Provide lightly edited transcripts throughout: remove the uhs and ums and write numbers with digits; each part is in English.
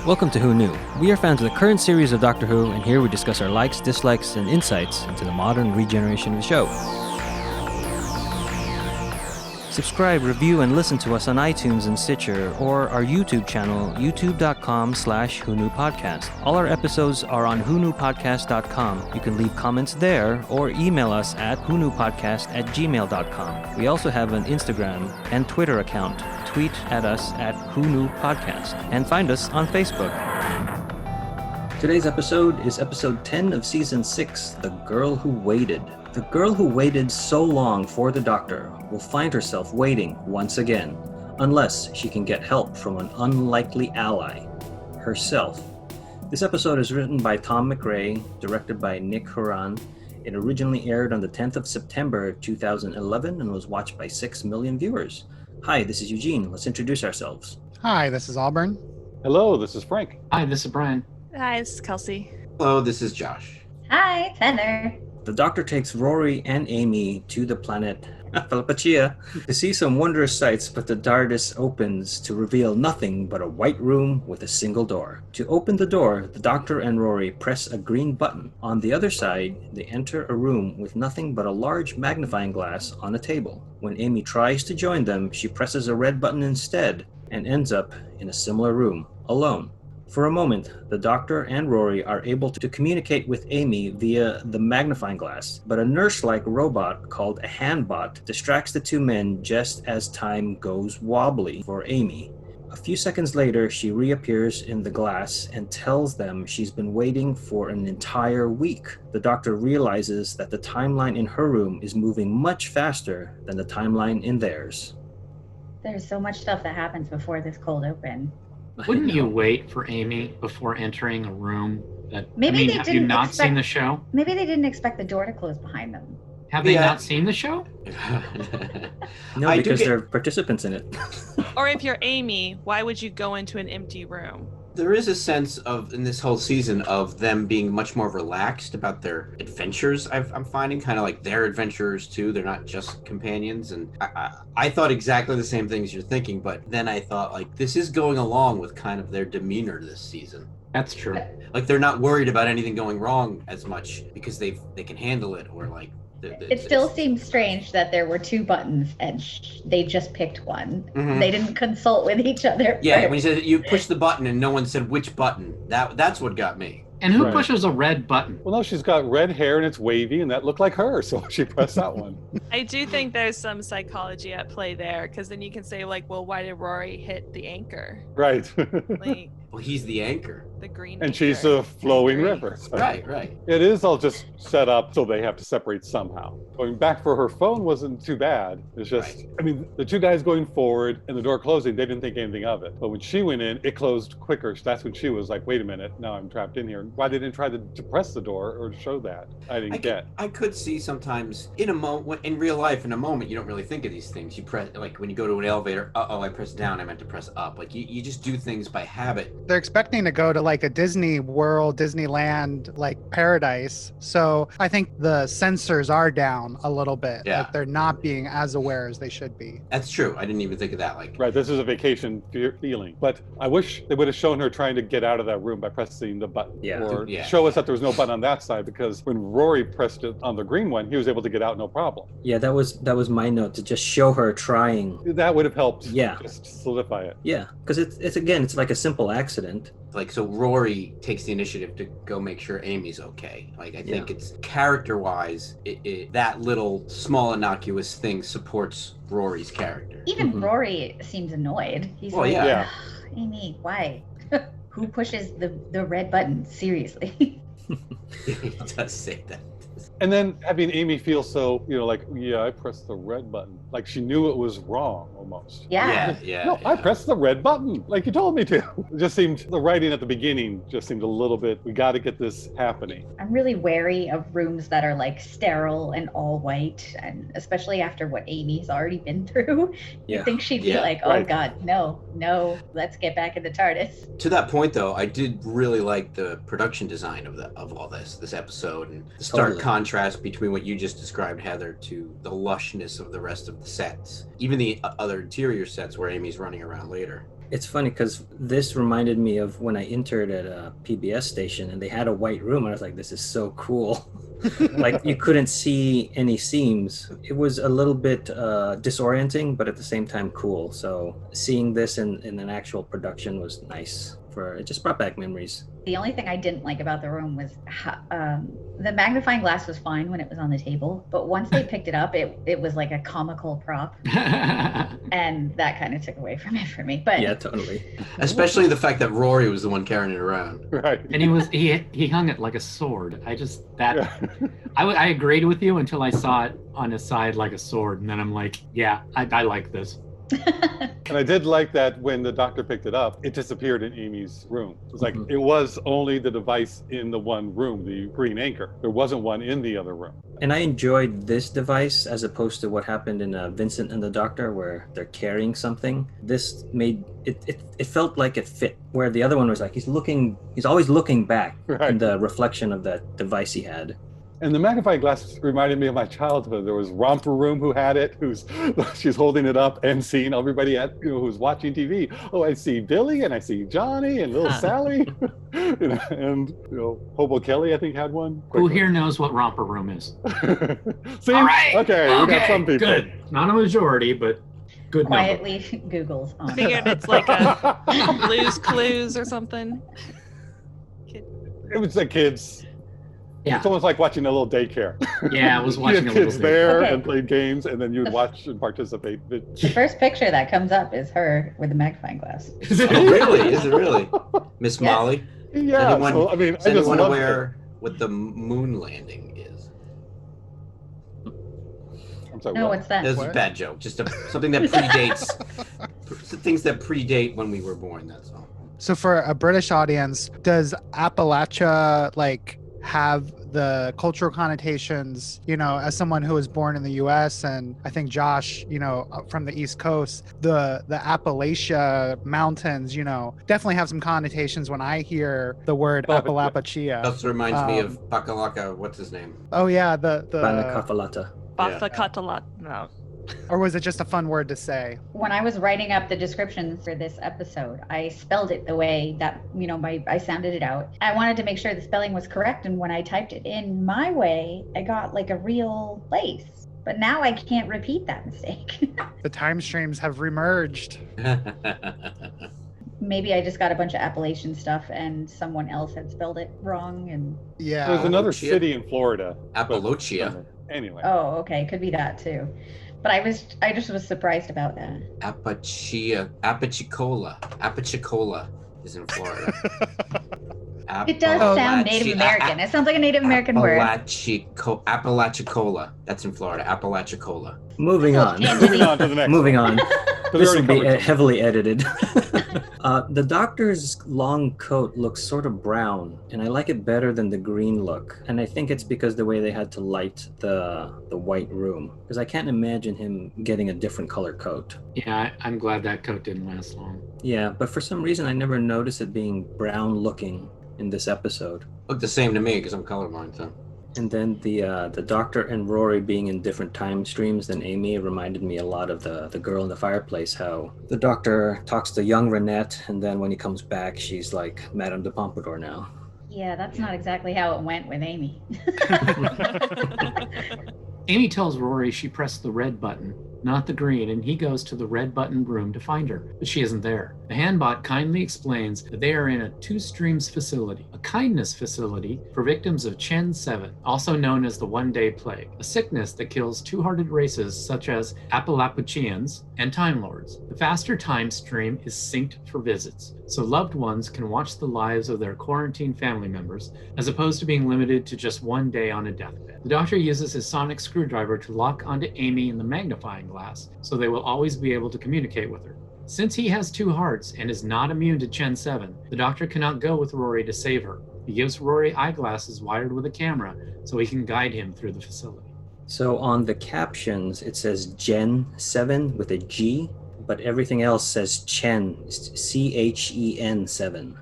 Welcome to Who Knew. We are fans of the current series of Doctor Who, and here we discuss our likes, dislikes, and insights into the modern regeneration of the show. Subscribe, review, and listen to us on iTunes and Stitcher, or our YouTube channel, youtube.com/WhoKnewPodcast. All our episodes are on whoknewpodcast.com. You can leave comments there, or email us at whoknewpodcast@gmail.com. We also have an Instagram and Twitter account. Tweet at us at whoknewpodcast, and find us on Facebook. Today's episode is episode 10 of season 6, The Girl Who Waited. The girl who waited so long for the Doctor will find herself waiting once again, unless she can get help from an unlikely ally, herself. This episode is written by Tom McRae, directed by Nick Horan. It originally aired on the 10th of September 2011 and was watched by 6 million viewers. Hi, this is Eugene. Let's introduce ourselves. Hi, this is Auburn. Hello, this is Frank. Hi, this is Brian. Hi, this is Kelsey. Hello, this is Josh. Hi, Heather. The Doctor takes Rory and Amy to the planet Apalapucia to see some wondrous sights, but the TARDIS opens to reveal nothing but a white room with a single door. To open the door, the Doctor and Rory press a green button. On the other side, they enter a room with nothing but a large magnifying glass on a table. When Amy tries to join them, she presses a red button instead and ends up in a similar room, alone. For a moment, the Doctor and Rory are able to communicate with Amy via the magnifying glass, but a nurse-like robot called a handbot distracts the two men just as time goes wobbly for Amy. A few seconds later, she reappears in the glass and tells them she's been waiting for an entire week. The Doctor realizes that the timeline in her room is moving much faster than the timeline in theirs. There's so much stuff that happens before this cold open. Wouldn't you wait for Amy before entering a room that have you didn't not seen the show? Maybe they didn't expect the door to close behind them. Have they not seen the show? No, because they're participants in it. Or if you're Amy, why would you go into an empty room? There is a sense of, in this whole season, of them being much more relaxed about their adventures. I'm finding kind of like they're adventurers too. They're not just companions. And I thought exactly the same things you're thinking, but then I thought like this is going along with kind of their demeanor this season. That's true. Like they're not worried about anything going wrong as much because they can handle it, or like. It still seems strange that there were two buttons and they just picked one. Mm-hmm. They didn't consult with each other. Yeah, when you said you push the button and no one said which button, that's what got me. And who pushes a red button? Well, no, she's got red hair and it's wavy, and that looked like her, so she pressed that one. I do think there's some psychology at play there, because then you can say, like, well, why did Rory hit the anchor? Right. Like, well, he's the anchor. The green and anchor. she's a flowing river. So Right. It is all just set up so they have to separate somehow. Going back for her phone wasn't too bad. It's just, I mean, the two guys going forward and the door closing, they didn't think anything of it. But when she went in, it closed quicker. So that's when she was like, wait a minute, now I'm trapped in here. Why they didn't try to press the door or show that? I didn't get. I could see sometimes in real life, in a moment, you don't really think of these things. You press, like when you go to an elevator, I pressed down, I meant to press up. Like you just do things by habit. They're expecting to go to like a Disney World, Disneyland, like paradise. So I think the sensors are down a little bit. Yeah. Like they're not being as aware as they should be. That's true. I didn't even think of that. Right, this is a vacation feeling. But I wish they would have shown her trying to get out of that room by pressing the button. Yeah. Or show us that there was no button on that side, because when Rory pressed it on the green one, he was able to get out no problem. Yeah, that was my note, to just show her trying. That would have helped. Yeah. Just solidify it. Yeah, because it's like a simple accident. Like, so Rory takes the initiative to go make sure Amy's okay. Like, I think it's character-wise, that little small innocuous thing supports Rory's character. Even Rory seems annoyed. He's Amy, why? Who pushes the red button? Seriously. He does say that. And then having Amy feel so, like, I pressed the red button. Like she knew it was wrong almost. Yeah. No, I pressed the red button like you told me to. It just seemed, the writing at the beginning just seemed a little bit, we got to get this happening. I'm really wary of rooms that are like sterile and all white, and especially after what Amy's already been through. You think she'd be like, oh God, no, let's get back in the TARDIS. To that point though, I did really like the production design of all this episode, and the stark contrast between what you just described, Heather, to the lushness of the rest of sets, even the other interior sets where Amy's running around later. It's funny because this reminded me of when I interned at a PBS station and they had a white room and I was like, this is so cool. Like you couldn't see any seams. It was a little bit disorienting, but at the same time cool. So seeing this in an actual production was nice. It just brought back memories. The only thing I didn't like about the room was the magnifying glass was fine when it was on the table, but once they picked it up, it was like a comical prop, and that kind of took away from it for me. But yeah, totally. Especially the fact that Rory was the one carrying it around. Right. And he hung it like a sword. I agreed with you until I saw it on his side like a sword, and then I'm like, yeah, I like this. And I did like that when the doctor picked it up, it disappeared in Amy's room. It was like, it was only the device in the one room, the green anchor. There wasn't one in the other room. And I enjoyed this device as opposed to what happened in Vincent and the Doctor, where they're carrying something. This made it felt like it fit, where the other one was like, he's always looking back in the reflection of that device he had. And the magnifying glass reminded me of my childhood. There was Romper Room who had it, she's holding it up and seeing everybody who's watching TV. Oh, I see Billy and I see Johnny and little Sally, and Hobo Kelly, I think, had one. Who here knows what Romper Room is? See? All right. Okay, we got some people. Good. Not a majority, but good quietly number. Google's on. I figured it's like a Blue's Clues or something. It was the kids. Yeah. It's almost like watching a little daycare. Yeah, I was watching you a had little kids there Okay. and played games, and then you'd watch and participate. The first picture that comes up is her with a magnifying glass. Oh, really? Is it really? Miss Yes. Molly? Yeah, anyone, so, I mean, Is I just anyone love aware what the moon landing is? I'm sorry, No, what? what's that? That was a bad joke. Just something that predates things that predate when we were born. That's all. So for a British audience, does Appalachia have the cultural connotations, as someone who was born in the US, and I think Josh, from the East Coast, the Appalachia mountains, definitely have some connotations when I hear the word Apalapucia. That reminds me of Bakalaka, what's his name? Oh yeah, the Banakafalata. Bathakatalat. No. Or was it just a fun word to say? When I was writing up the descriptions for this episode, I spelled it the way that, I sounded it out. I wanted to make sure the spelling was correct, and when I typed it in my way, I got like a real place. But now I can't repeat that mistake. The time streams have remerged. Maybe I just got a bunch of Appalachian stuff and someone else had spelled it wrong. And Yeah. There's another Apalapucia. city in Florida. Apalapucia. Anyway. oh, okay, could be that too. But I just was surprised about that. Apachicola is in Florida. It does sound Native American. It sounds like a Native American word. Apalachicola. That's in Florida. Apalachicola. Moving on. Moving on to the next Moving one. on. We This already will be covered some. heavily edited. The Doctor's long coat looks sort of brown, and I like it better than the green look. And I think it's because the way they had to light the white room, because I can't imagine him getting a different color coat. Yeah, I'm glad that coat didn't last long. Yeah, but for some reason I never noticed it being brown looking in this episode. Looked the same to me because I'm colorblind, so. And then the Doctor and Rory being in different time streams than Amy reminded me a lot of the girl in the fireplace, how the Doctor talks to young Renette, and then when he comes back, she's like Madame de Pompadour now. Yeah, that's not exactly how it went with Amy. Amy tells Rory she pressed the red button, not the green, and he goes to the red button room to find her, but she isn't there. The handbot kindly explains that they are in a two-streams facility, a kindness facility for victims of Chen 7, also known as the One-Day Plague, a sickness that kills two-hearted races such as Apalapucians and Time Lords. The faster time stream is synced for visits, so loved ones can watch the lives of their quarantined family members, as opposed to being limited to just one day on a deathbed. The Doctor uses his sonic screwdriver to lock onto Amy in the magnifying glass, so they will always be able to communicate with her. Since he has two hearts and is not immune to Chen 7, the Doctor cannot go with Rory to save her. He gives Rory eyeglasses wired with a camera so he can guide him through the facility. So on the captions, it says Gen 7 with a G, but everything else says Chen, Chen 7.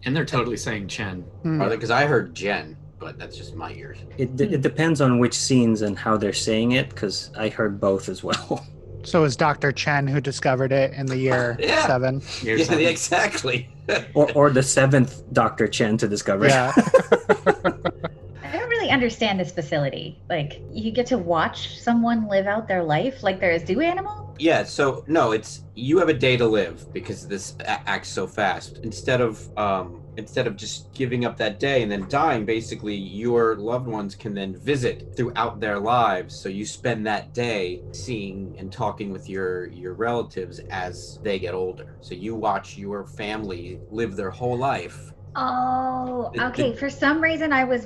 And they're totally saying Chen. Because I heard Jen, but that's just my ears. It depends on which scenes and how they're saying it, because I heard both as well. So it was Dr. Chen who discovered it in the year Yeah. 7. Yeah, exactly. Or the 7th Dr. Chen to discover it. Yeah. I don't really understand this facility. Like, you get to watch someone live out their life like they're a zoo animal? Yeah, so no, it's you have a day to live because this acts so fast. Instead of just giving up that day and then dying, basically your loved ones can then visit throughout their lives. So you spend that day seeing and talking with your relatives as they get older. So you watch your family live their whole life. Oh, okay. For some reason, I was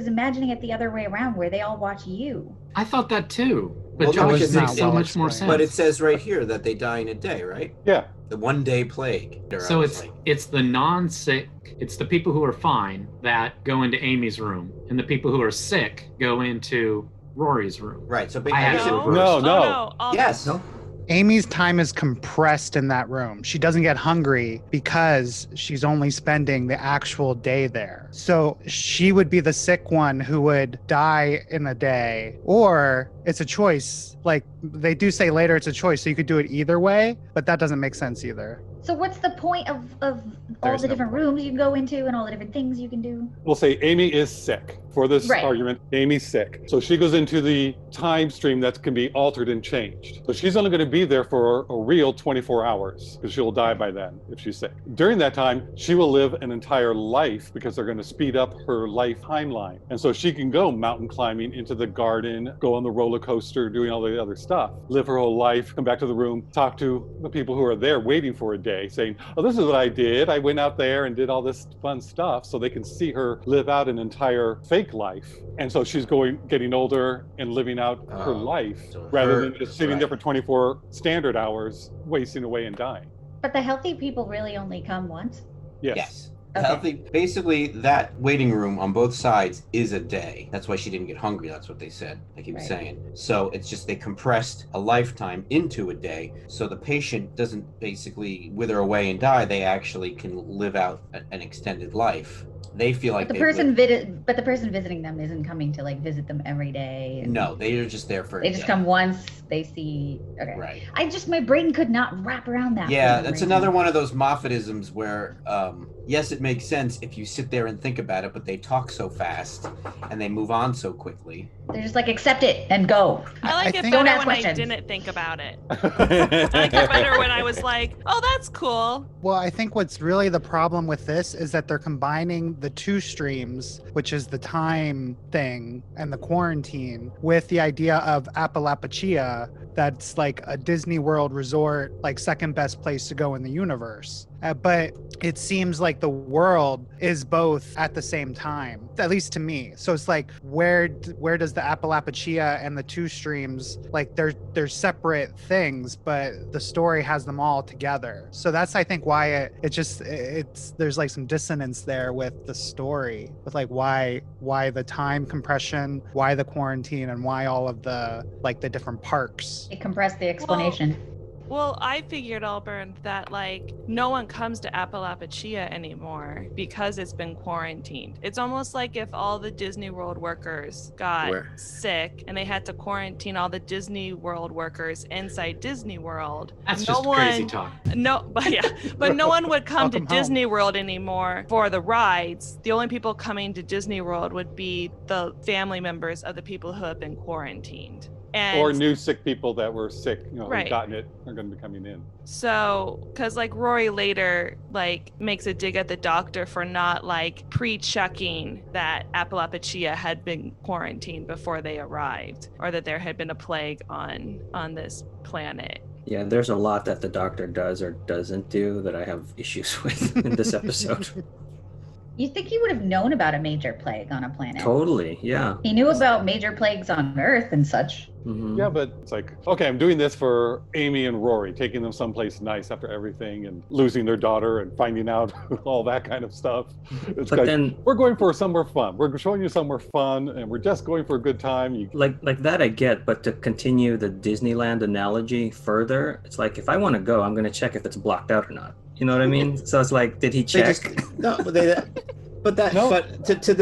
imagining it the other way around, where they all watch you. I thought that too. But Well, no, Josh, because it makes it's so not much more sense. But it says right here that they die in a day, right? Yeah. The 1-day plague. So it's the non-sick, it's the people who are fine that go into Amy's room, and the people who are sick go into Rory's room. Right. So I had it No. reversed. No, no. Oh, no. yes. No. Amy's time is compressed in that room. She doesn't get hungry because she's only spending the actual day there. So she would be the sick one who would die in a day, or it's a choice. Like they do say later it's a choice. So you could do it either way, but that doesn't make sense either. So what's the point of all There's the no different point. rooms you can go into and all the different things you can do? We'll say Amy is sick for this Right. argument. Amy's sick. So she goes into the time stream that can be altered and changed. So she's only going to be there for a real 24 hours because she'll die by then if she's sick. During that time, she will live an entire life because they're going to speed up her life timeline. And so she can go mountain climbing, into the garden, go on the roller coaster, doing all the other stuff, live her whole life, come back to the room, talk to the people who are there waiting for a day, saying, oh, this is what I did. I went out there and did all this fun stuff, so they can see her live out an entire fake life. And so she's getting older and living out her life so rather her- than just sitting right. there for 24 standard hours, wasting away and dying. But the healthy people really only come once? Yes. Okay. Healthy. Basically, that waiting room on both sides is a day. That's why she didn't get hungry. That's what they said, like he was Right. saying. So it's just they compressed a lifetime into a day. So the patient doesn't basically wither away and die. They actually can live out an extended life. They feel like But the person visiting them isn't coming to like visit them every day. and No, they are just there for a They just day. come once, they see. Okay. Right. My brain could not wrap around that. Yeah, for some that's reason. another one of those Moffatisms where, yes, it makes sense if you sit there and think about it, but they talk so fast and they move on so quickly. They're just like, accept it and go. I like I it think- better Don't ask when I questions. didn't think about it. I like it better when I was like, oh, that's cool. Well, I think what's really the problem with this is that they're combining the two streams, which is the time thing and the quarantine, with the idea of Apalapucia, that's like a Disney World resort, like second best place to go in the universe. But it seems like the world is both at the same time, at least to me. So it's like, where does the Apalapucia and the two streams, like they're separate things, but the story has them all together. So that's, I think, why it's there's like some dissonance there with the story, with like why the time compression, why the quarantine, and why all of the like the different parks. It compressed the explanation. Well, I figured, Albert, that like no one comes to Apalapucia anymore because it's been quarantined. It's almost like if all the Disney World workers got sick and they had to quarantine all the Disney World workers inside Disney World. That's just crazy talk. But no one would come to Welcome home. Disney World anymore for the rides. The only people coming to Disney World would be the family members of the people who have been quarantined. And Or new sick people that were sick, Right. who've gotten it, are going to be coming in. so, because like Rory later like makes a dig at the doctor for not like pre-checking that Apalapucia had been quarantined before they arrived, or that there had been a plague on this planet. Yeah, there's a lot that the doctor does or doesn't do that I have issues with in this episode. You'd think he would have known about a major plague on a planet. Totally, yeah. He knew about major plagues on Earth and such. Mhm. Yeah, but it's like, okay, I'm doing this for Amy and Rory, taking them someplace nice after everything and losing their daughter and finding out all that kind of stuff. It's But like, then, we're going for somewhere fun. We're showing you somewhere fun and we're just going for a good time. like that I get, but to continue the Disneyland analogy further, it's like if I want to go, I'm going to check if it's blocked out or not. You know what I mean? So it's like, did he They check? just, no, they, But to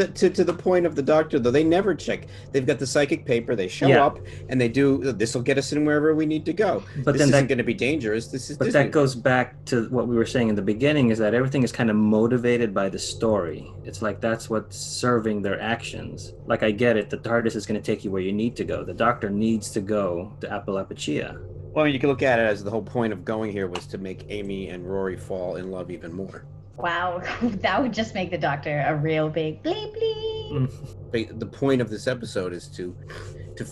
the point of the doctor though, they never check. They've got the psychic paper. They show up and they do. This will get us in wherever we need to go. But this isn't going to be dangerous. This is. But Disney. that goes back to what we were saying in the beginning: is that everything is kind of motivated by the story. It's like that's what's serving their actions. Like I get it. The TARDIS is going to take you where you need to go. The Doctor needs to go to Apalapucia. Well, you can look at it as the whole point of going here was to make Amy and Rory fall in love even more. Wow, that would just make the Doctor a real big bleep bleep. The point of this episode is to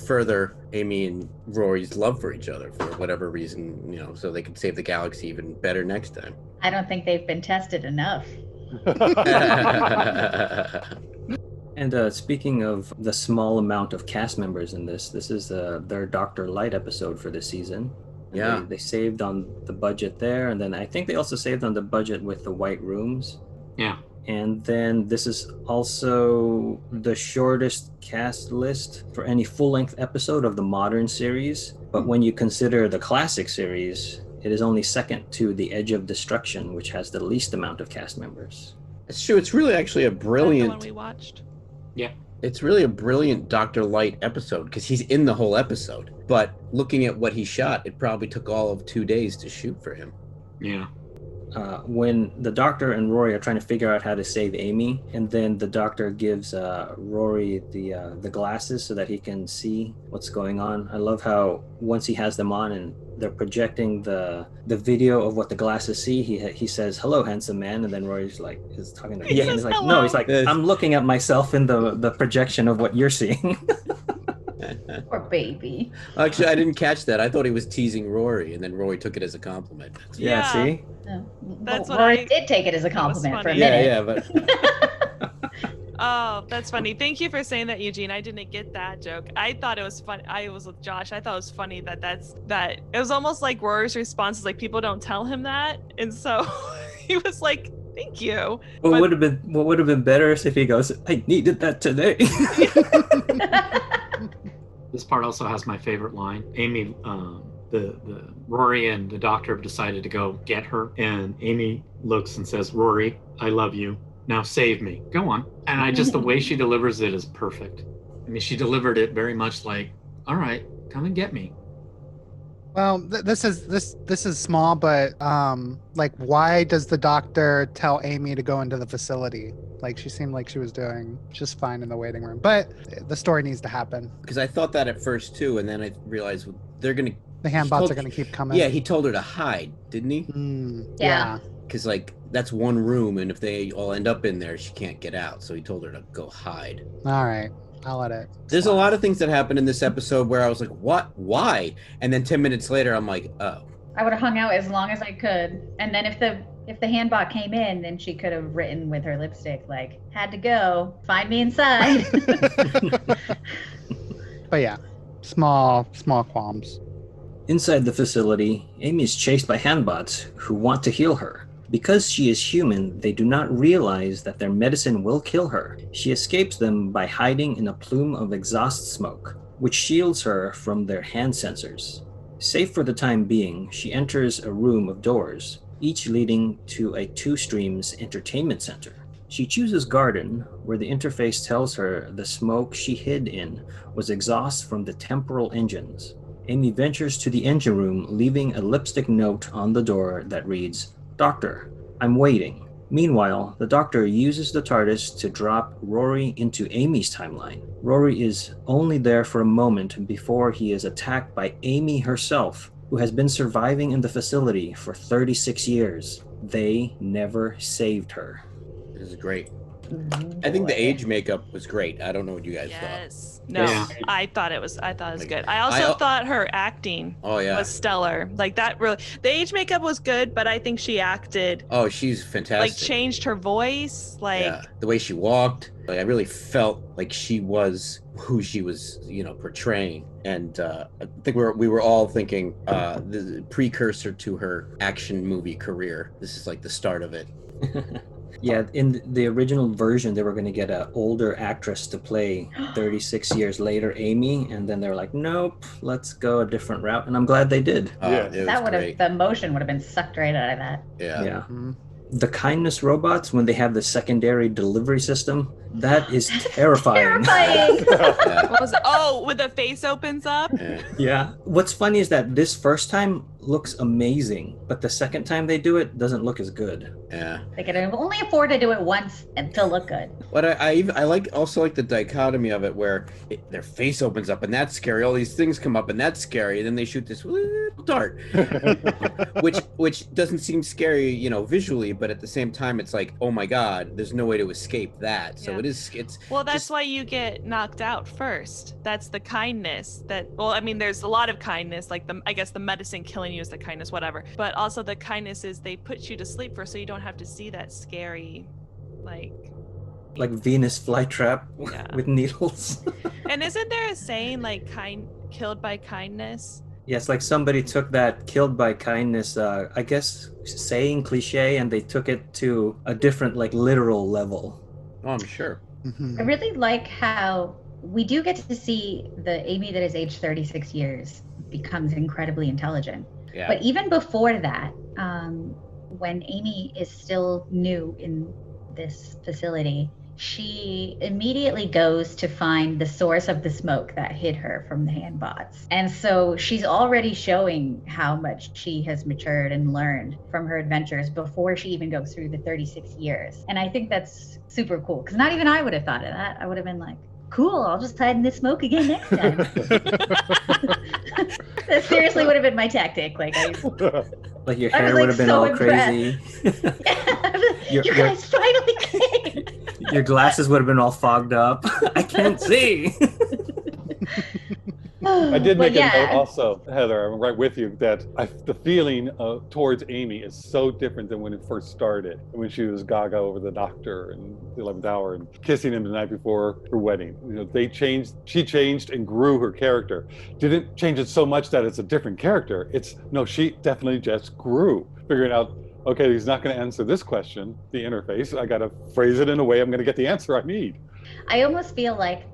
further Amy and Rory's love for each other for whatever reason, so they can save the galaxy even better next time. I don't think they've been tested enough. And speaking of the small amount of cast members in this is their Dr. Light episode for this season. Yeah. They saved on the budget there, and then I think they also saved on the budget with the white rooms. Yeah. And then this is also the shortest cast list for any full-length episode of the modern series. But when you consider the classic series, it is only second to The Edge of Destruction, which has the least amount of cast members. It's true. It's really actually a brilliant... That's the one we watched. Yeah. It's really a brilliant Dr. Light episode because he's in the whole episode. But looking at what he shot, it probably took all of 2 days to shoot for him. Yeah. When the Doctor and Rory are trying to figure out how to save Amy, and then the Doctor gives Rory the glasses so that he can see what's going on. I love how once he has them on and they're projecting the video of what the glasses see, he says, "Hello, handsome man," and then Rory's like is talking to him. He And says, he's like, "Hello." "No," he's like, "I'm looking at myself in the projection of what you're seeing." Poor baby. Actually, I didn't catch that. I thought he was teasing Rory, and then Rory took it as a compliment. Yeah, see? That's Well, what Rory I- did take it as a compliment for a funny. minute. Yeah, but Oh, that's funny. Thank you for saying that, Eugene. I didn't get that joke. I thought it was funny. I was with Josh. I thought it was funny that it was almost like Rory's response is like, people don't tell him that. And so he was like, thank you. What would have been better is if he goes, "I needed that today." This part also has my favorite line. Amy, the Rory and the Doctor have decided to go get her, and Amy looks and says, "Rory, I love you. Now save me." Go on. And the way she delivers it is perfect. I mean, she delivered it very much like, "All right, come and get me." Well, this is small, but like, why does the Doctor tell Amy to go into the facility? Like, she seemed like she was doing just fine in the waiting room, but the story needs to happen. because I thought that at first too, and then I realized they're gonna. The handbots are going to keep coming. Yeah, he told her to hide, didn't he? Yeah. Because like that's one room, and if they all end up in there, she can't get out. So he told her to go hide. All right, I'll let it. There's a lot of things that happen in this episode where I was like, "What? Why?" And then 10 minutes later, I'm like, "Oh." I would have hung out as long as I could. And then if the handbot came in, then she could have written with her lipstick, like, "Had to go. Find me inside." But yeah, small qualms. Inside the facility, Amy is chased by handbots who want to heal her. Because she is human, they do not realize that their medicine will kill her. She escapes them by hiding in a plume of exhaust smoke, which shields her from their hand sensors. Safe for the time being, she enters a room of doors, each leading to a Two Streams entertainment center. She chooses Garden, where the interface tells her the smoke she hid in was exhaust from the temporal engines. Amy ventures to the engine room, leaving a lipstick note on the door that reads, "Doctor, I'm waiting." Meanwhile, the Doctor uses the TARDIS to drop Rory into Amy's timeline. Rory is only there for a moment before he is attacked by Amy herself, who has been surviving in the facility for 36 years. They never saved her. This is great. I think the age makeup was great. I don't know what you guys thought. Yes. No, Yeah. I thought it was good. I also thought her acting Oh yeah. was stellar. Like that really, the age makeup was good, but I think she acted Oh, she's fantastic. like changed her voice. Like Yeah, the way she walked, like I really felt like she was who she was, portraying. And I think we were all thinking the precursor to her action movie career. This is like the start of it. Yeah, in the original version, they were going to get an older actress to play 36 years later Amy, and then they were like, "Nope, let's go a different route." And I'm glad they did. Yeah. It was That would have, great. the emotion would have been sucked right out of that. Yeah. Yeah. Mhm. The kindness robots, when they have the secondary delivery system, that is terrifying. What was it? Oh, when the face opens up? Yeah. What's funny is that this first time looks amazing, but the second time they do it doesn't look as good. Yeah. They can only afford to do it once and to look good. But I also like the dichotomy of it where their face opens up and that's scary. All these things come up and that's scary. And then they shoot this little dart, which doesn't seem scary, you know, visually, but at the same time, it's like, oh my God, there's no way to escape that. So it's well, that's why you get knocked out first. That's the kindness well, I mean, there's a lot of kindness, like I guess the medicine killing you is the kindness, whatever. But also the kindness is they put you to sleep first so you don't have to see that scary, like Venus flytrap with needles. And isn't there a saying like killed by kindness? Yes, like somebody took that killed by kindness, I guess saying cliche, and they took it to a different, like, literal level. Oh, I'm sure. Mm-hmm. I really like how we do get to see the Amy that is aged 36 years becomes incredibly intelligent. Yeah. But even before that, when Amy is still new in this facility, she immediately goes to find the source of the smoke that hid her from the handbots. And so she's already showing how much she has matured and learned from her adventures before she even goes through the 36 years. And I think that's super cool, because not even I would have thought of that. I would have been like, cool, I'll just hide in this smoke again next time. That seriously would have been my tactic. Like your hair would have been so all crazy. You guys finally came. Your glasses would have been all fogged up. I can't see. I did make a note also, Heather, I'm right with you, that the feeling towards Amy is so different than when it first started, when she was gaga over the doctor in the 11th hour and kissing him the night before her wedding. You know, she changed and grew her character. Didn't change it so much that it's a different character. She definitely just grew, figuring out, okay, he's not going to answer this question, the interface. I got to phrase it in a way I'm going to get the answer I need. I almost feel like,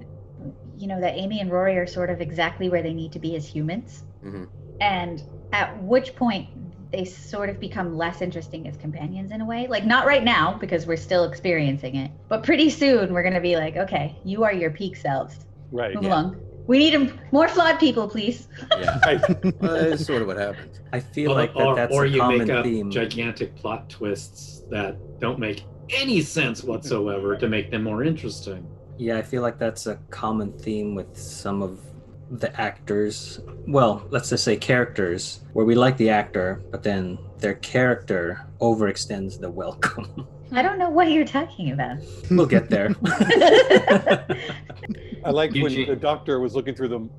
that Amy and Rory are sort of exactly where they need to be as humans. Mm-hmm. And at which point they sort of become less interesting as companions in a way. Like, not right now, because we're still experiencing it. But pretty soon we're going to be like, okay, you are your peak selves. Right. Move along. We need more flawed people, please. Yeah. Well, that's sort of what happens. I feel that's a common theme. Or you make up gigantic plot twists that don't make any sense whatsoever to make them more interesting. Yeah, I feel like that's a common theme with some of the actors. Well, let's just say characters, where we like the actor, but then their character overextends the welcome. I don't know what you're talking about. We'll get there. I like when the doctor was looking through the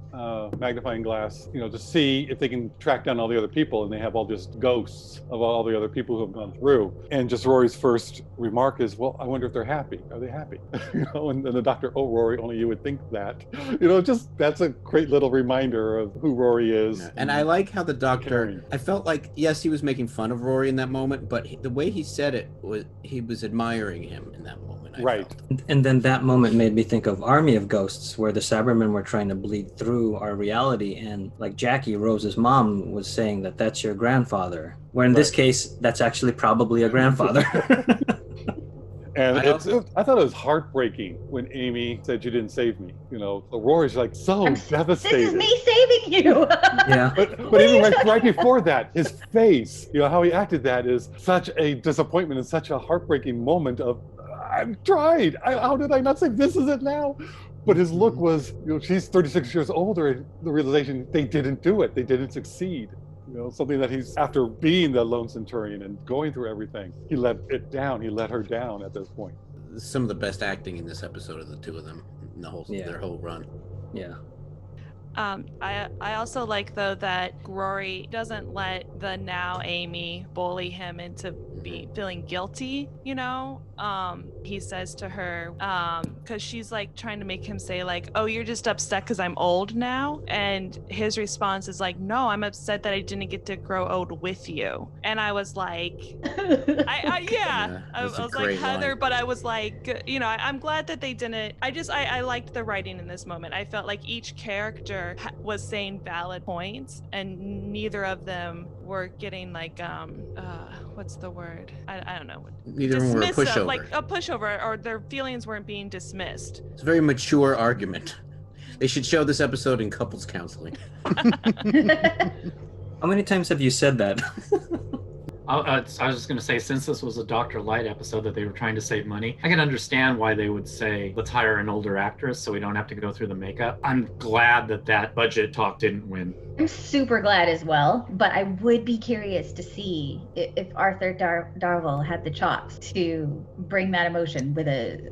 magnifying glass, to see if they can track down all the other people, and they have all just ghosts of all the other people who have gone through. And just Rory's first remark is, well, I wonder if they're happy. Are they happy? And then the doctor, oh, Rory, only you would think that. That's a great little reminder of who Rory is. Yeah. And I like how the doctor, I felt like, yes, he was making fun of Rory in that moment, but the way he said it was, he was admiring him in that moment. Right. And then that moment made me think of Army of Ghosts, where the Cybermen were trying to bleed through our reality, and like Jackie, Rose's mom, was saying that that's your grandfather, where in this case, that's actually probably a grandfather. And I thought it was heartbreaking when Amy said, you didn't save me. Rory's like so devastated. This is me saving you. Yeah. But even right before that, his face, how he acted, that is such a disappointment and such a heartbreaking moment of, I've tried. How did I not say this is it now? But his look was, she's 36 years older, and the realization they didn't do it. They didn't succeed. Something that he's, after being the lone centurion and going through everything, he let it down. He let her down at this point. Some of the best acting in this episode of the two of them in their whole run. Yeah. I also like, though, that Rory doesn't let the now Amy bully him into feeling guilty, He says to her, because she's like trying to make him say like, oh, you're just upset because I'm old now. And his response is like, no, I'm upset that I didn't get to grow old with you. And I was like, I was like, Heather, but I was like, I'm glad that they didn't. I liked the writing in this moment. I felt like each character doctor was saying valid points, and neither of them were getting like what's the word? I don't know. Neither of them were a pushover. Like a pushover, or their feelings weren't being dismissed. It's a very mature argument. They should show this episode in couples counseling. How many times have you said that? I was just going to say, since this was a Dr. Light episode that they were trying to save money, I can understand why they would say, let's hire an older actress so we don't have to go through the makeup. I'm glad that budget talk didn't win. I'm super glad as well, but I would be curious to see if Arthur Darvill had the chops to bring that emotion with a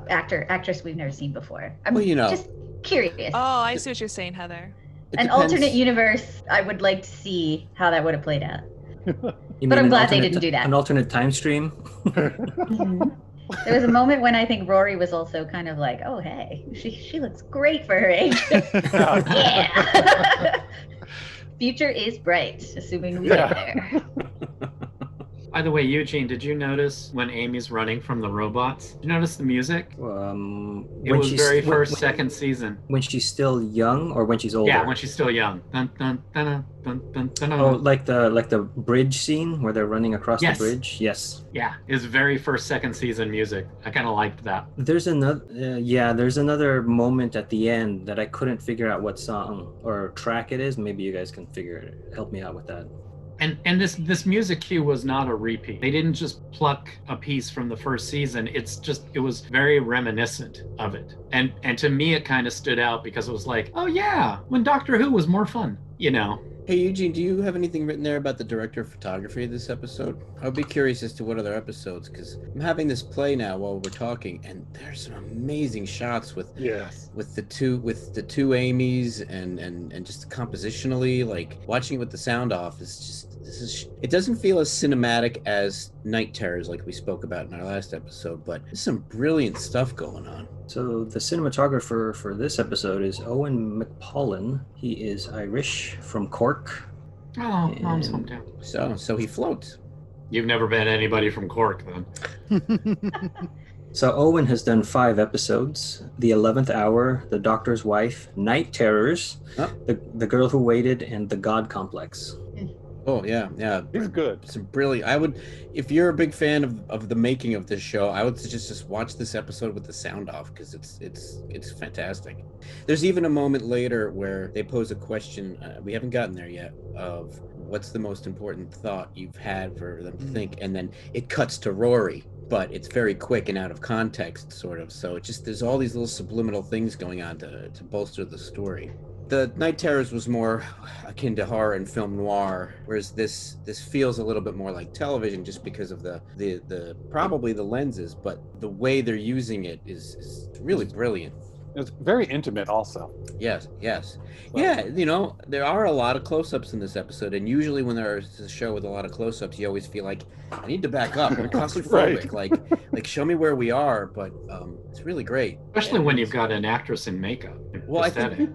actress we've never seen before. I'm just curious. Oh, I see what you're saying, Heather. An alternate universe, I would like to see how that would have played out. But I'm glad they didn't do that. An alternate time stream? Mm-hmm. There was a moment when I think Rory was also kind of like, oh, hey, she looks great for her age. Yeah. Future is bright, assuming we get there. By the way, Eugene, did you notice when Amy's running from the robots? Did you notice the music? It was second season. When she's still young, or when she's older? Yeah, when she's still young. Dun, dun, dun, dun, dun, dun, dun. Oh, like the bridge scene where they're running across the bridge? Yes. Yeah, it's very second season music. I kind of liked that. There's another moment at the end that I couldn't figure out what song or track it is. Maybe you guys can help me out with that. And this music cue was not a repeat. They didn't just pluck a piece from the first season. It was very reminiscent of it. And to me, it kind of stood out because it was like, oh yeah, when Doctor Who was more fun, Hey, Eugene, do you have anything written there about the director of photography of this episode? I would be curious as to what other episodes, because I'm having this play now while we're talking, and there's some amazing shots with the two Amy's and just compositionally, like watching it with the sound off is just. It doesn't feel as cinematic as Night Terrors like we spoke about in our last episode, but there's some brilliant stuff going on. So the cinematographer for this episode is Owen McPollen. He is Irish from Cork. Oh, mom's hometown. So he floats. You've never met anybody from Cork, then. So Owen has done 5 episodes: The 11th Hour, The Doctor's Wife, Night Terrors, the Girl Who Waited, and The God Complex. Oh yeah. He's good. Some brilliant. If you're a big fan of the making of this show, I would suggest just watch this episode with the sound off because it's fantastic. There's even a moment later where they pose a question. We haven't gotten there yet. Of what's the most important thought you've had for them to think, and then it cuts to Rory, but it's very quick and out of context, sort of. So there's all these little subliminal things going on to bolster the story. The Night Terrors was more akin to horror and film noir, whereas this feels a little bit more like television just because of the probably the lenses, but the way they're using it is really brilliant. It's very intimate also. Yes. Yeah, there are a lot of close-ups in this episode, and usually when there's a show with a lot of close-ups, you always feel like, I need to back up. I'm claustrophobic. Right. like show me where we are, but it's really great. Especially when you've got an actress in makeup. Well, I think...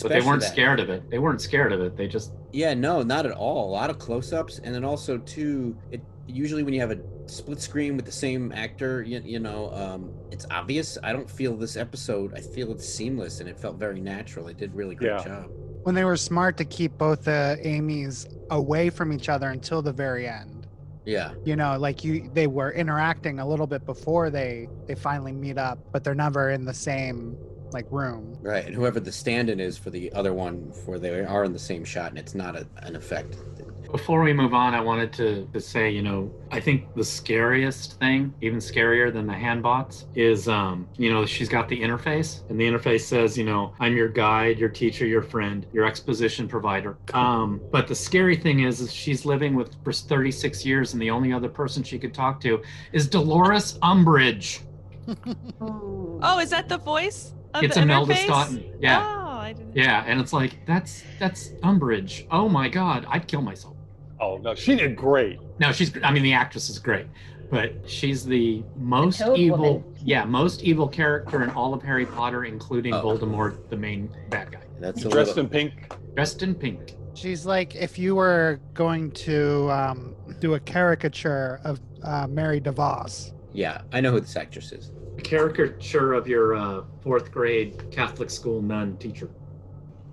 But they weren't scared of it. They weren't scared of it. They just... Yeah, no, not at all. A lot of close-ups, and then also, too, usually when you have a split screen with the same actor, it's obvious. I don't feel this episode. I feel it's seamless, and it felt very natural. They did a really great job. When they were smart to keep both the Amy's away from each other until the very end. Yeah. They were interacting a little bit before they finally meet up, but they're never in the same room. Right, and whoever the stand-in is for the other one, for they are in the same shot, and it's not an effect. Before we move on, I wanted to say, I think the scariest thing, even scarier than the handbots, is, she's got the interface, and the interface says, I'm your guide, your teacher, your friend, your exposition provider. But the scary thing is she's living for 36 years, and the only other person she could talk to is Dolores Umbridge. Oh, is that the voice? It's Imelda Staunton. Yeah. Oh, I didn't. Yeah, and it's like that's Umbridge. Oh my God, I'd kill myself. Oh no, she did great. No, the actress is great, but she's the most evil. Woman. Yeah, most evil character in all of Harry Potter, including Voldemort, the main bad guy. That's dressed in pink. Dressed in pink. She's like if you were going to do a caricature of Mary DeVos. Yeah, I know who this actress is. A caricature of your 4th grade Catholic school nun teacher.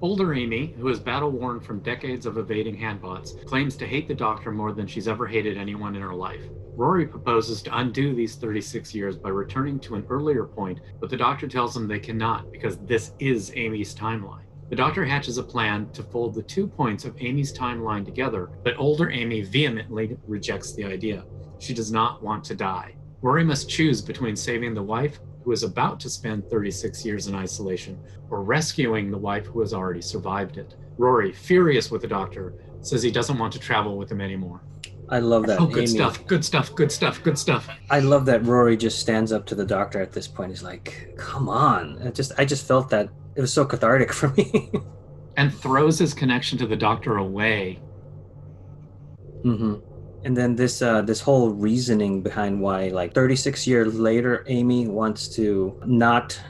Older Amy, who is battle-worn from decades of evading handbots, claims to hate the Doctor more than she's ever hated anyone in her life. Rory proposes to undo these 36 years by returning to an earlier point, but the Doctor tells them they cannot because this is Amy's timeline. The Doctor hatches a plan to fold the 2 points of Amy's timeline together, but older Amy vehemently rejects the idea. She does not want to die. Rory must choose between saving the wife, who is about to spend 36 years in isolation, or rescuing the wife who has already survived it. Rory, furious with the Doctor, says he doesn't want to travel with him anymore. I love that. Oh, good Amy, stuff, good stuff, good stuff, good stuff. I love that Rory just stands up to the Doctor at this point. He's like, come on. I just felt that it was so cathartic for me. And throws his connection to the Doctor away. Mm-hmm. And then this whole reasoning behind why, like, 36 years later, Amy wants to not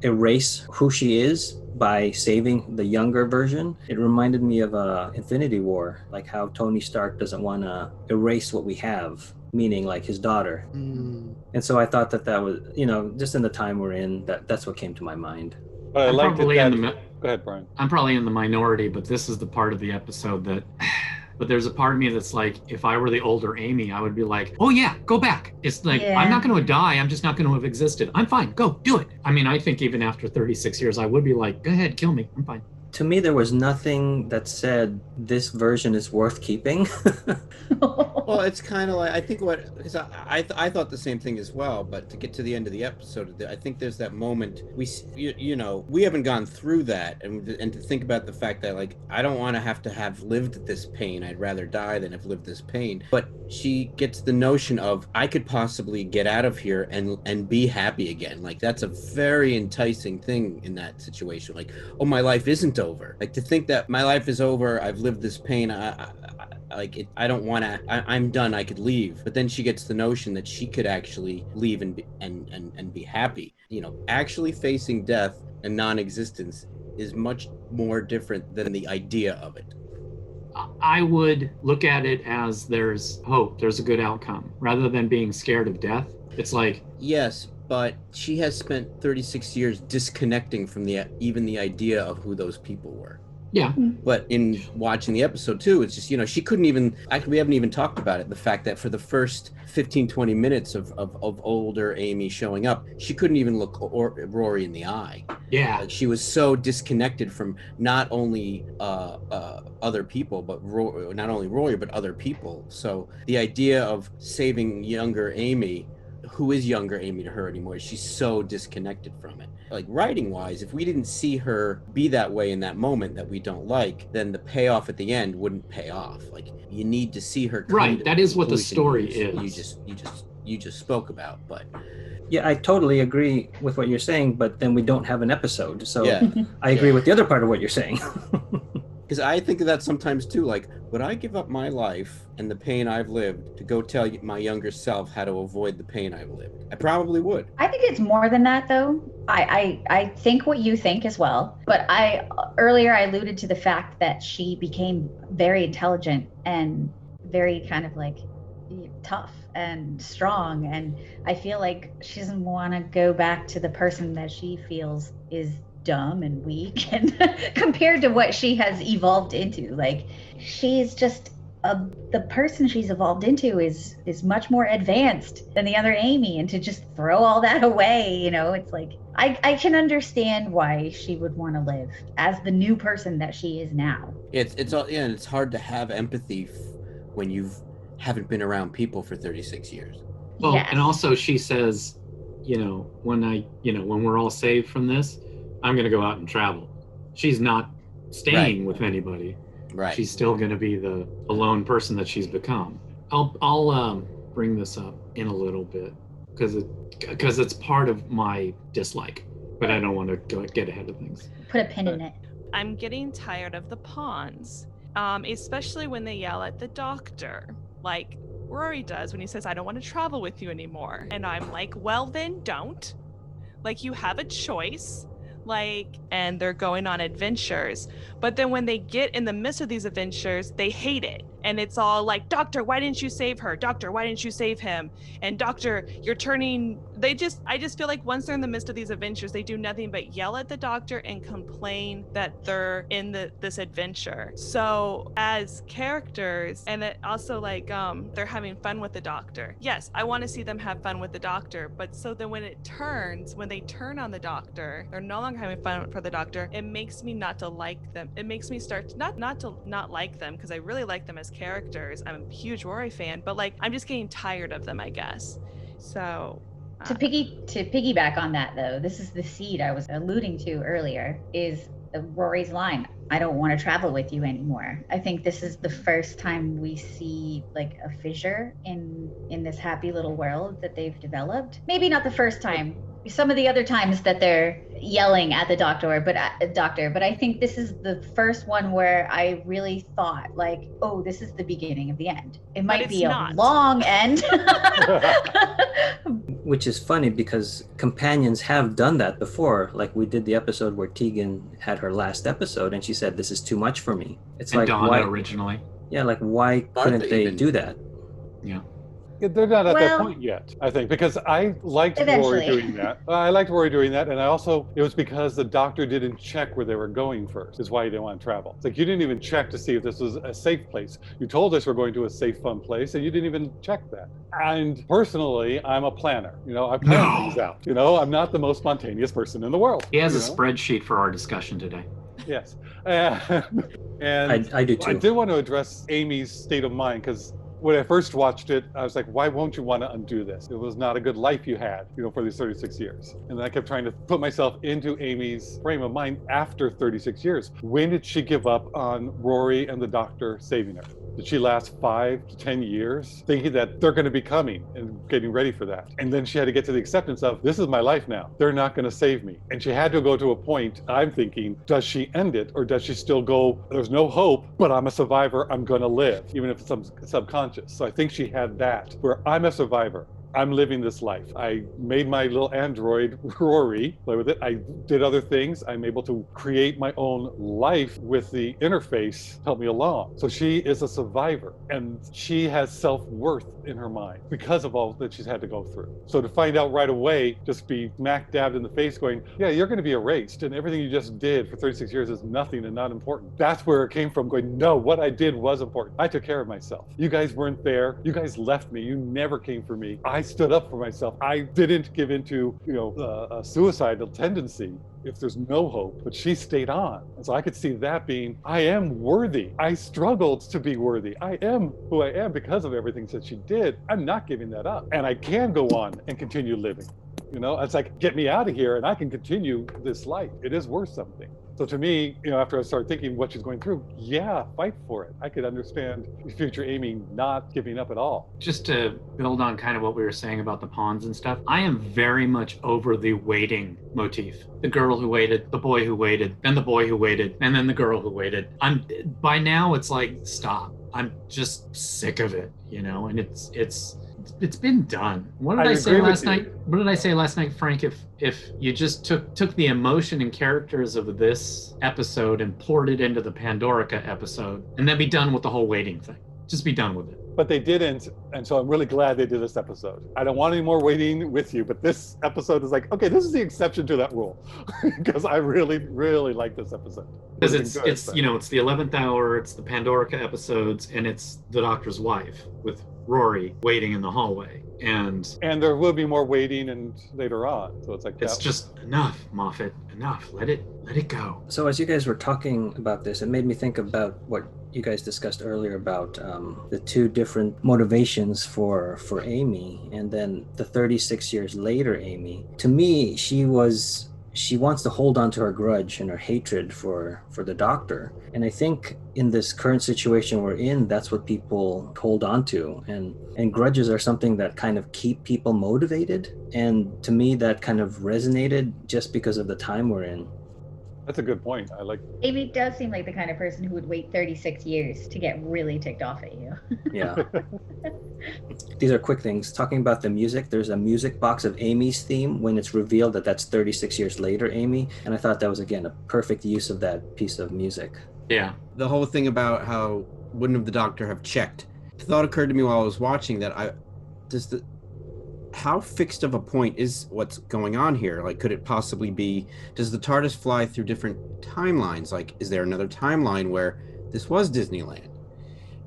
erase who she is by saving the younger version. It reminded me of Infinity War, like how Tony Stark doesn't want to erase what we have, meaning like his daughter. And so I thought that was, just in the time we're in, that's what came to my mind. But I liked it that... Go ahead, Brian. I'm probably in the minority, but this is the part of the episode that... But there's a part of me that's like, if I were the older Amy, I would be like, oh yeah, go back. It's like, I'm not going to die. I'm just not going to have existed. I'm fine. Go, do it. I mean, I think even after 36 years, I would be like, go ahead, kill me. I'm fine. To me, there was nothing that said this version is worth keeping. Well, it's kind of like, I think I thought the same thing as well, but to get to the end of the episode, I think there's that moment, we haven't gone through that, and to think about the fact that, like, I don't want to have lived this pain. I'd rather die than have lived this pain. But she gets the notion of, I could possibly get out of here and be happy again. Like, that's a very enticing thing in that situation. Like, oh, my life isn't over. Like, to think that my life is over, I've lived this pain, I don't want to, I'm done, I could leave. But then she gets the notion that she could actually leave and be happy. Actually facing death and non-existence is much more different than the idea of it. I would look at it as there's hope, there's a good outcome, rather than being scared of death. It's like... Yes, but she has spent 36 years disconnecting from even the idea of who those people were. Yeah. But in watching the episode too, it's just, she couldn't even, actually we haven't even talked about it, the fact that for the first 15-20 minutes of older Amy showing up, she couldn't even look Rory in the eye. Yeah. Like, she was so disconnected from not only other people, but not only Rory, but other people. So the idea of saving younger Amy, who is younger Amy to her anymore, she's so disconnected from it. Like, writing wise, if we didn't see her be that way in that moment that we don't like, then the payoff at the end wouldn't pay off. Like, you need to see her right, that is what the story is. You just spoke about. But yeah, I totally agree with what you're saying, but then we don't have an episode. So yeah. I agree with the other part of what you're saying. Because I think of that sometimes too, like, would I give up my life and the pain I've lived to go tell my younger self how to avoid the pain I've lived? I probably would. I think it's more than that, though. I think what you think as well. But earlier I alluded to the fact that she became very intelligent and very kind of like tough and strong. And I feel like she doesn't want to go back to the person that she feels is dumb and weak and compared to what she has evolved into. Like, she's just the person she's evolved into is much more advanced than the other Amy, and to just throw all that away, it's like I can understand why she would want to live as the new person that she is now. It's hard to have empathy when you haven't been around people for 36 years. Well, yes. And also she says, when we're all saved from this, I'm going to go out and travel. She's not staying with anybody. Right. She's still going to be the alone person that she's become. I'll bring this up in a little bit because it's part of my dislike, but I don't want to get ahead of things. Put a pin in it. I'm getting tired of the pawns, especially when they yell at the Doctor, like Rory does when he says, I don't want to travel with you anymore. And I'm like, well, then don't. Like, you have a choice. and they're going on adventures. But then when they get in the midst of these adventures, they hate it. And it's all like, Doctor, why didn't you save her? Doctor, why didn't you save him? And Doctor, you're turning, I just feel like once they're in the midst of these adventures, they do nothing but yell at the Doctor and complain that they're in this adventure. So as characters, and it also they're having fun with the Doctor. Yes, I want to see them have fun with the Doctor, but so then when they turn on the Doctor, they're no longer having fun for the Doctor. It makes me not to like them. It makes me start not to not like them, because I really like them as characters. I'm a huge Rory fan, but I'm just getting tired of them, I guess. So to piggyback on that, though, this is the seed I was alluding to earlier, is Rory's line, I don't want to travel with you anymore. I think this is the first time we see a fissure in this happy little world that they've developed. Maybe not the first time. Some of the other times that they're yelling at the doctor, but I think this is the first one where I really thought oh, this is the beginning of the end. It might be a long end. Which is funny because companions have done that before. We did the episode where Tegan had her last episode and she said, this is too much for me. It's and Donna why originally. Yeah, why couldn't they do that? Yeah. They're not at that point yet, I think, because I liked Rory doing that. I liked Rory doing that, and it was because the Doctor didn't check where they were going first, is why he didn't want to travel. It's you didn't even check to see if this was a safe place. You told us we're going to a safe, fun place, and you didn't even check that. And personally, I'm a planner. I plan things out. I'm not the most spontaneous person in the world. He has a spreadsheet for our discussion today. Yes. And I do too. I did want to address Amy's state of mind, because when I first watched it, I was like, why won't you want to undo this? It was not a good life you had, for these 36 years. And then I kept trying to put myself into Amy's frame of mind after 36 years. When did she give up on Rory and the Doctor saving her? Did she last 5 to 10 years thinking that they're going to be coming and getting ready for that? And then she had to get to the acceptance of, this is my life now. They're not going to save me. And she had to go to a point, I'm thinking, does she end it, or does she still go, there's no hope, but I'm a survivor, I'm going to live, even if it's subconscious. So I think she had that, where I'm a survivor. I'm living this life. I made my little android, Rory, play with it. I did other things. I'm able to create my own life with the interface to help me along. So she is a survivor, and she has self-worth in her mind because of all that she's had to go through. So to find out right away, just be smack dabbed in the face going, yeah, you're going to be erased, and everything you just did for 36 years is nothing and not important. That's where it came from, going, no, what I did was important. I took care of myself. You guys weren't there. You guys left me. You never came for me. I stood up for myself. I didn't give into, a suicidal tendency if there's no hope, but she stayed on. And so I could see that being, I am worthy. I struggled to be worthy. I am who I am because of everything that she did. I'm not giving that up. And I can go on and continue living. It's get me out of here and I can continue this life. It is worth something. So to me, after I started thinking what she's going through, yeah, fight for it. I could understand future Amy not giving up at all. Just to build on kind of what we were saying about the pawns and stuff, I am very much over the waiting motif. The girl who waited, the boy who waited, then the boy who waited, and then the girl who waited. By now it's stop. I'm just sick of it, and it's been done. What did I say last night? What did I say last night, Frank? If you just took the emotion and characters of this episode and poured it into the Pandorica episode, and then be done with the whole waiting thing. Just be done with it. But they didn't, and so I'm really glad they did this episode. I don't want any more waiting with you, but this episode is okay, this is the exception to that rule, because I really, really like this episode. Because it's the 11th hour, it's the Pandorica episodes, and it's the Doctor's wife with Rory waiting in the hallway, and there will be more waiting and later on. So it's just enough, Moffat, enough. Let it go. So as you guys were talking about this, it made me think about what you guys discussed earlier about the two different motivations for Amy, and then the 36 years later Amy. To me, she wants to hold on to her grudge and her hatred for the Doctor. And I think in this current situation we're in, that's what people hold on to. And grudges are something that kind of keep people motivated. And to me, that kind of resonated just because of the time we're in. That's a good point. I like. Amy does seem like the kind of person who would wait 36 years to get really ticked off at you. Yeah. These are quick things. Talking about the music, there's a music box of Amy's theme when it's revealed that that's 36 years later Amy, and I thought that was, again, a perfect use of that piece of music. Yeah. The whole thing about how wouldn't the Doctor have checked. The thought occurred to me while I was watching that how fixed of a point is what's going on here? Like, could it possibly be, does the TARDIS fly through different timelines? Like, is there another timeline where this was Disneyland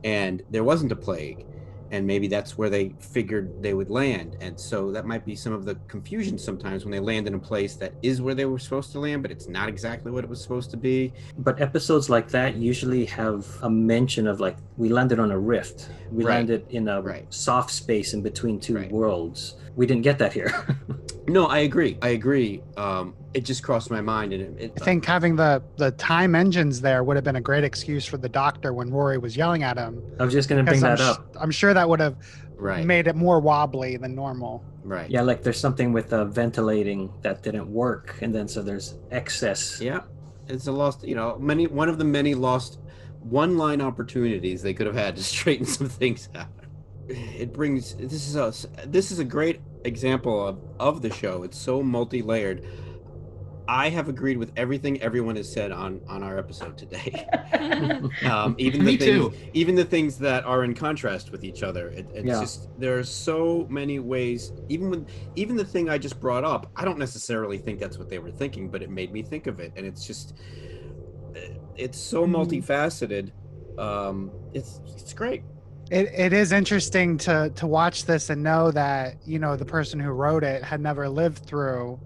and there wasn't a plague? And maybe that's where they figured they would land. And so that might be some of the confusion sometimes when they land in a place that is where they were supposed to land, but it's not exactly what it was supposed to be. But episodes like that usually have a mention of, like, we landed on a rift. We landed in a soft space in between two worlds. We didn't get that here. No, I agree. It just crossed my mind. And I think having the time engines there would have been a great excuse for the Doctor when Rory was yelling at him. I was just going to bring that up. I'm sure that would have made it more wobbly than normal. Right. Yeah, like there's something with ventilating that didn't work, and then so there's excess. Yeah, it's a lost, one of the many lost one-line opportunities they could have had to straighten some things out. This is a great example of the show. It's so multi-layered. I have agreed with everything everyone has said on our episode today. Even the things that are in contrast with each other. It's just, there are so many ways. Even the thing I just brought up, I don't necessarily think that's what they were thinking, but it made me think of it, and it's just, it's so multifaceted. It's great. It is interesting to watch this and know that, the person who wrote it had never lived through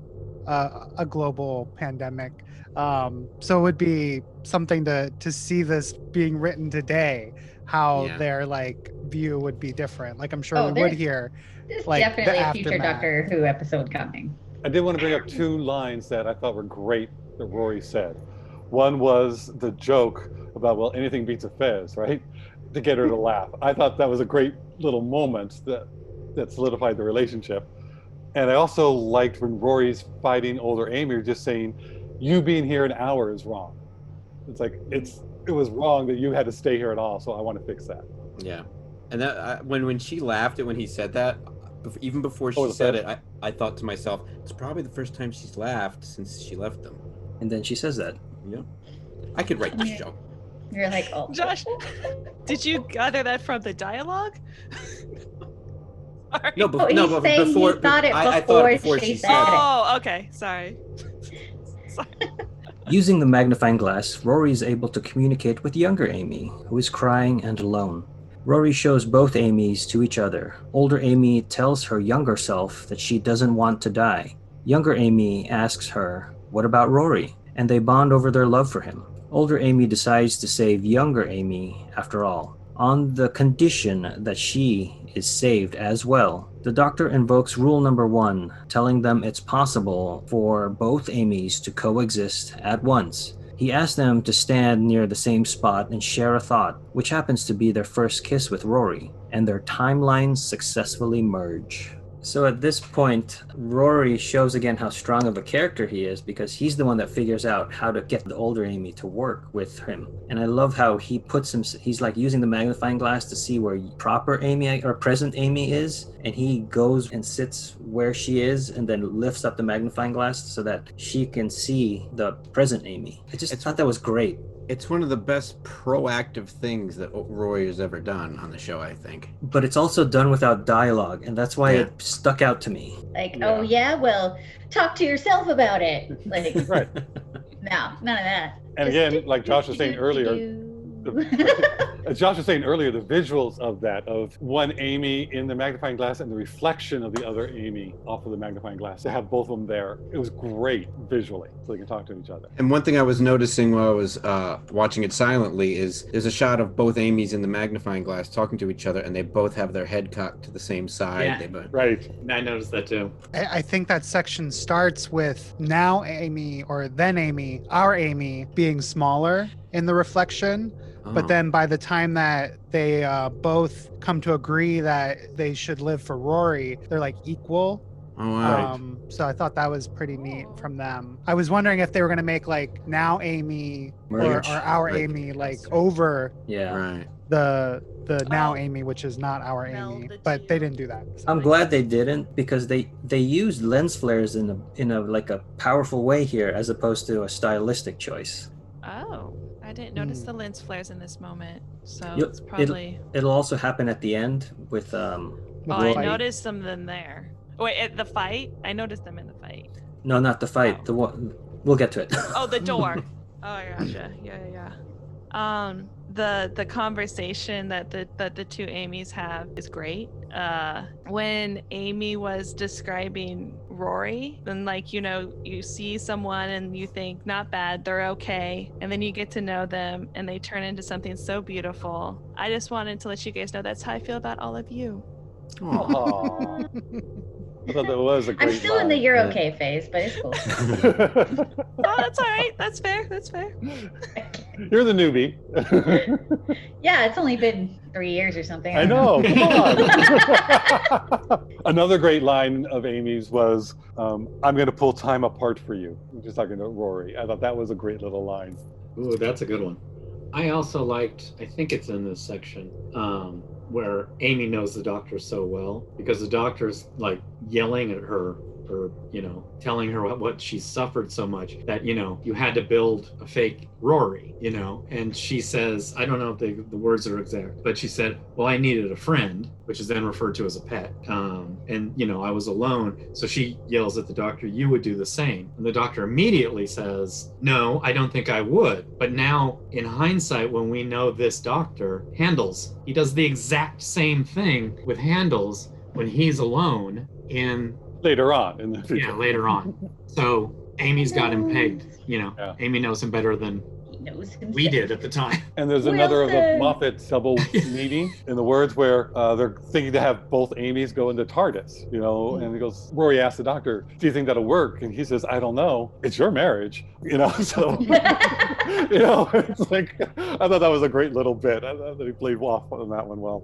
a global pandemic. So it would be something to see this being written today, how their view would be different. Like, I'm sure we would hear. There's definitely a future Doctor Who episode coming. I did want to bring up two lines that I thought were great that Rory said. One was the joke about, well, anything beats a fez, right? To get her to laugh. I thought that was a great little moment that solidified the relationship. And I also liked when Rory's fighting older Amy, just saying, you being here an hour is wrong. It's like, it was wrong that you had to stay here at all, so I want to fix that. Yeah. And that when she laughed at when he said that, even before she said it, I thought to myself, it's probably the first time she's laughed since she left them. And then she says that. Yeah. I could write this joke. You're like, oh. Josh, did you gather that from the dialogue? Sorry. No, but before, I thought it before she said it. Oh, okay. Sorry. Using the magnifying glass, Rory is able to communicate with younger Amy, who is crying and alone. Rory shows both Amys to each other. Older Amy tells her younger self that she doesn't want to die. Younger Amy asks her, "What about Rory?" And they bond over their love for him. Older Amy decides to save younger Amy after all, on the condition that she is saved as well. The Doctor invokes rule number 1, telling them it's possible for both Amys to coexist at once. He asks them to stand near the same spot and share a thought, which happens to be their first kiss with Rory, and their timelines successfully merge. So at this point, Rory shows again how strong of a character he is, because he's the one that figures out how to get the older Amy to work with him. And I love how he puts him, he's like using the magnifying glass to see where proper Amy or present Amy is. And he goes and sits where she is and then lifts up the magnifying glass so that she can see the present Amy. I just thought that was great. It's one of the best proactive things that Rory has ever done on the show, I think. But it's also done without dialogue, and that's why it stuck out to me. Like, oh yeah, well, talk to yourself about it. Like, right. No, none of that. And again, like Josh was saying earlier, as Josh was saying earlier, the visuals of that, of one Amy in the magnifying glass and the reflection of the other Amy off of the magnifying glass, to have both of them there, it was great visually, so they can talk to each other. And one thing I was noticing while I was watching it silently is there's a shot of both Amys in the magnifying glass talking to each other, and they both have their head cocked to the same side. Yeah. Right. I noticed that too. I think that section starts with now Amy, or then Amy, our Amy, being smaller in the reflection. But then by the time that they both come to agree that they should live for Rory, they're like equal Oh, wow. So I thought that was pretty neat from them. I was wondering if they were going to make like now Amy or Merge. our Like, Amy like over Yeah. Right. the now Oh. Amy, which is not our Meld Amy, the but two. they didn't do that. So. I'm glad they didn't, because they used lens flares in a like a powerful way here, as opposed to a stylistic choice. Oh, I didn't notice the lens flares in this moment. So You'll- it's probably. It'll also happen at the end with With Oh, the I fight. noticed them then there. Wait, at the fight? I noticed them in the fight. No, not the fight. Oh. The one. We'll get to it. Oh, the door. Oh, I gotcha. Yeah. The conversation that the two Amy's have is great. When Amy was describing Rory, then you see someone and you think not bad, they're okay, and then you get to know them and they turn into something so beautiful. I just wanted to let you guys know that's how I feel about all of you. Aw. I thought that was a great I'm still in the line. you're okay phase, but it's cool. Oh, that's all right. That's fair. You're the newbie. Yeah, it's only been 3 years or something. I don't know. Come on. Another great line of Amy's was, "I'm going to pull time apart for you." Just talking to Rory. I thought that was a great little line. Ooh, that's a good one. I also liked, I think it's in this section, where Amy knows the doctor so well, because the doctor's like yelling at her, or telling her what she's suffered so much that you had to build a fake Rory, and she says, I don't know if the words are exact, but she said, well, I needed a friend, which is then referred to as a pet, and I was alone. So she yells at the doctor, you would do the same. And the doctor immediately says, no, I don't think I would. But now in hindsight, when we know this doctor Handles, he does the exact same thing with Handles when he's alone in Later on in the future. yeah, later on. So Amy's got him pegged. Yeah. Amy knows him better than He knows himself. we did at the time. And there's another of the Wilson. Moffat double meeting in the words where they're thinking to have both Amy's go into TARDIS, and he goes, Rory asks the doctor, do you think that'll work? And he says, I don't know. It's your marriage, so, it's like, I thought that was a great little bit. I thought that he played off on that one well.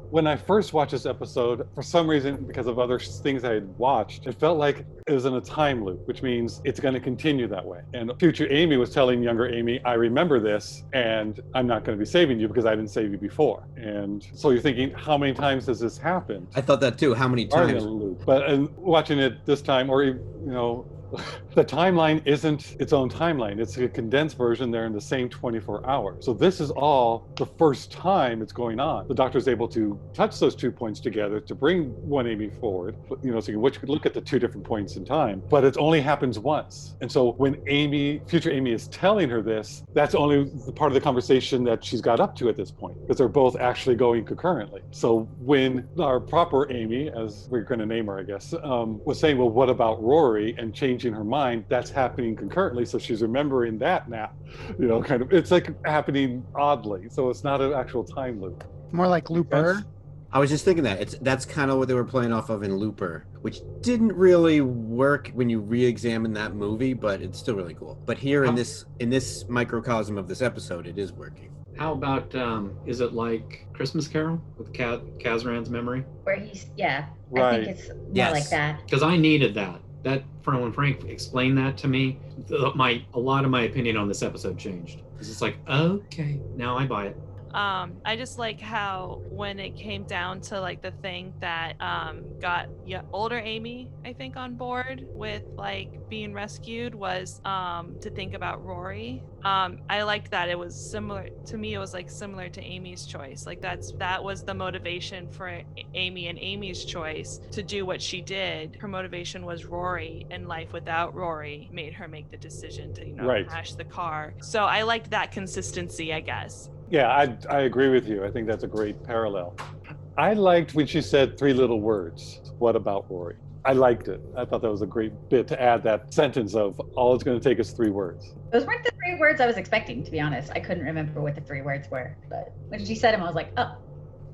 When I first watched this episode, for some reason, because of other things I had watched, it felt like it was in a time loop, which means it's going to continue that way. And future Amy was telling younger Amy, I remember this, and I'm not going to be saving you because I didn't save you before. And so you're thinking, how many times does this happen? I thought that too. How many Are in times? a loop. But watching it this time, or the timeline isn't its own timeline. It's a condensed version there in the same 24 hours. So this is all the first time it's going on. The doctor's able to touch those 2 points together to bring one Amy forward, so you could look at the 2 different points in time, but it only happens once. And so when future Amy is telling her this, that's only the part of the conversation that she's got up to at this point, because they're both actually going concurrently. So when our proper Amy, as we're going to name her, I guess, was saying, well, what about Rory, and changing her mind, that's happening concurrently. So she's remembering that now, it's like happening oddly. So it's not an actual time loop. More like Looper. I was just thinking that's kind of what they were playing off of in Looper, which didn't really work when you re-examine that movie, but it's still really cool. But here in this microcosm of this episode, it is working. How about, is it like Christmas Carol with Kazran's memory? Where he's, yeah, Right. I think it's more Yes. like that. Because I needed that. When Frank explained that to me, a lot of my opinion on this episode changed. Because it's like, okay, now I buy it. I just like how when it came down to like the thing that got older Amy, I think, on board with like being rescued was to think about Rory. I liked that it was similar to me. It was like similar to Amy's choice. Like that was the motivation for Amy and Amy's choice to do what she did. Her motivation was Rory, and life without Rory made her make the decision to Right. crash the car. So I liked that consistency, I guess. Yeah, I agree with you. I think that's a great parallel. I liked when she said 3 little words, what about Rory? I liked it. I thought that was a great bit to add that sentence of all it's going to take is 3 words. Those weren't the 3 words I was expecting, to be honest. I couldn't remember what the 3 words were, but when she said them, I was like, oh.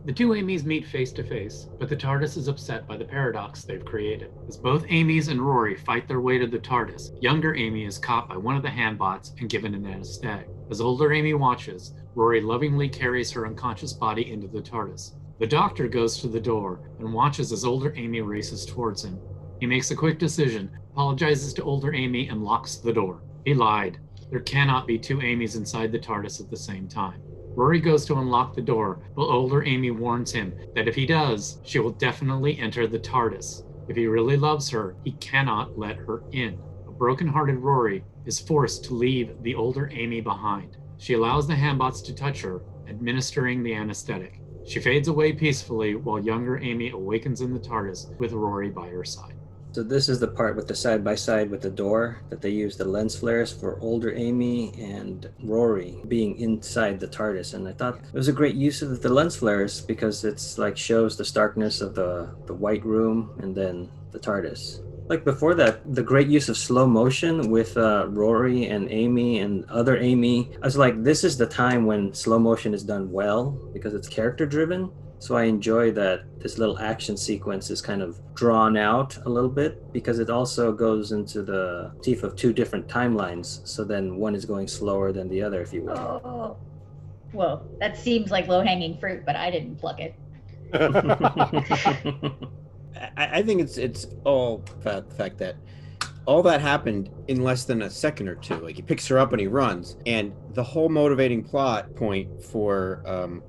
The two Amys meet face to face, but the TARDIS is upset by the paradox they've created. As both Amy's and Rory fight their way to the TARDIS, younger Amy is caught by one of the handbots and given an anesthetic. As older Amy watches, Rory lovingly carries her unconscious body into the TARDIS. The doctor goes to the door and watches as older Amy races towards him. He makes a quick decision, apologizes to older Amy, and locks the door. He lied. There cannot be two Amys inside the TARDIS at the same time. Rory goes to unlock the door, but older Amy warns him that if he does, she will definitely enter the TARDIS. If he really loves her, he cannot let her in. A broken-hearted Rory is forced to leave the older Amy behind. She allows the handbots to touch her, administering the anesthetic. She fades away peacefully while younger Amy awakens in the TARDIS with Rory by her side. So this is the part with the side-by-side with the door that they use the lens flares for older Amy and Rory being inside the TARDIS. And I thought it was a great use of the lens flares because it's like shows the starkness of the white room and then the TARDIS. Like before that, the great use of slow motion with Rory and Amy and other Amy. I was like, this is the time when slow motion is done well because it's character driven. So I enjoy that this little action sequence is kind of drawn out a little bit because it also goes into the teeth of two different timelines. So then one is going slower than the other, if you will. Oh, well, that seems like low-hanging fruit, but I didn't pluck it. I think it's all the fact that all that happened in less than a second or two. Like he picks her up and he runs, and the whole motivating plot point for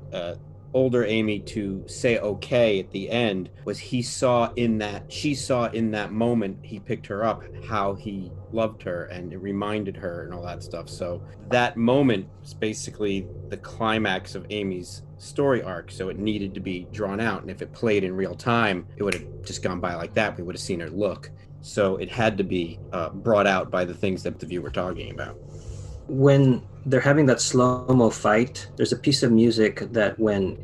older Amy to say okay at the end was she saw in that moment he picked her up how he loved her, and it reminded her and all that stuff. So that moment was basically the climax of Amy's story arc, so it needed to be drawn out, and if it played in real time it would have just gone by like that. We would have seen her look, so it had to be brought out by the things that the viewer were talking about. When they're having that slow-mo fight, there's a piece of music that when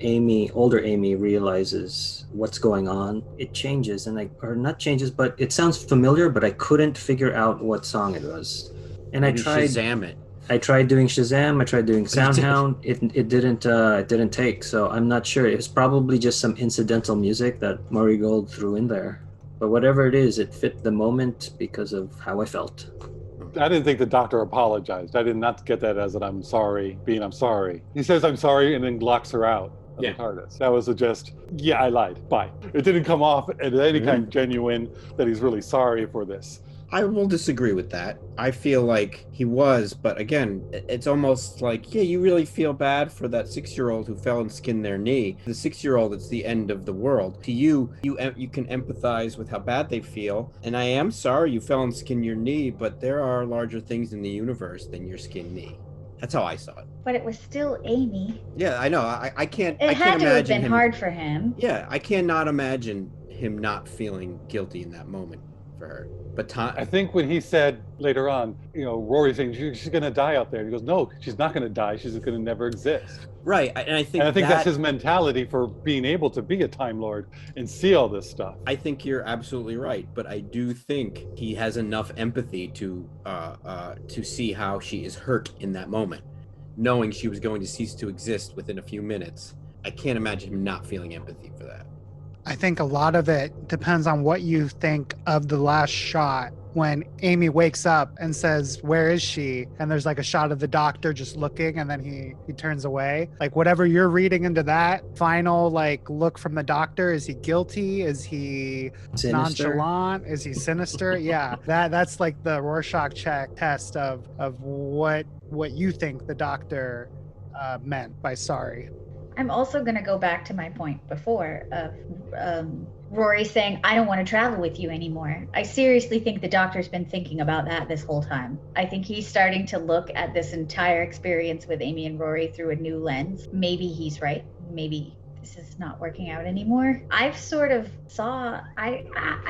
older Amy realizes what's going on, it changes, or not changes, but it sounds familiar, but I couldn't figure out what song it was. And Maybe I tried Shazam it. I tried doing Shazam, I tried doing Soundhound, it didn't take, so I'm not sure. It was probably just some incidental music that Murray Gold threw in there. But whatever it is, it fit the moment because of how I felt. I didn't think the doctor apologized. I did not get that as an I'm sorry. He says I'm sorry and then locks her out of the TARDIS. That was I lied. Bye. It didn't come off as any kind of genuine that he's really sorry for this. I will disagree with that. I feel like he was, but again, it's almost like, you really feel bad for that 6-year-old who fell and skinned their knee. The 6-year-old, it's the end of the world. To you can empathize with how bad they feel. And I am sorry you fell and skinned your knee, but there are larger things in the universe than your skinned knee. That's how I saw it. But it was still Amy. Yeah, I know. I can't. It I had can't to have been him, hard for him. Yeah, I cannot imagine him not feeling guilty in that moment for her. But I think when he said later on, Rory saying she's going to die out there, he goes, no, she's not going to die. She's going to never exist. Right, and I think that's his mentality for being able to be a Time Lord and see all this stuff. I think you're absolutely right, but I do think he has enough empathy to see how she is hurt in that moment, knowing she was going to cease to exist within a few minutes. I can't imagine him not feeling empathy for that. I think a lot of it depends on what you think of the last shot when Amy wakes up and says, where is she? And there's like a shot of the doctor just looking, and then he turns away. Like whatever you're reading into that final look from the doctor, is he guilty? Is he sinister? Nonchalant? Is he sinister? Yeah, that's like the Rorschach check test of what you think the doctor meant by sorry. I'm also going to go back to my point before of Rory saying, I don't want to travel with you anymore. I seriously think the doctor's been thinking about that this whole time. I think he's starting to look at this entire experience with Amy and Rory through a new lens. Maybe he's right. Maybe this is not working out anymore. I've sort of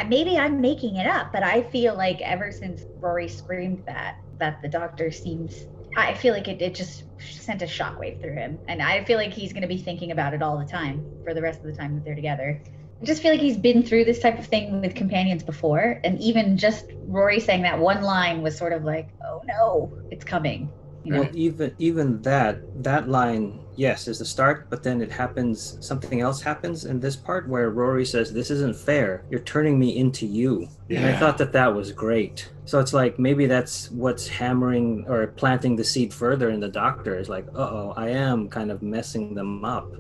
maybe I'm making it up, but I feel like ever since Rory screamed that the doctor seems... I feel like it just sent a shockwave through him. And I feel like he's going to be thinking about it all the time for the rest of the time that they're together. I just feel like he's been through this type of thing with companions before. And even just Rory saying that one line was sort of like, oh no, it's coming. Well, even that line, yes, is the start, but then something else happens in this part where Rory says, this isn't fair. You're turning me into you. Yeah. And I thought that was great. So it's like, maybe that's what's hammering or planting the seed further in the doctor is like, I am kind of messing them up.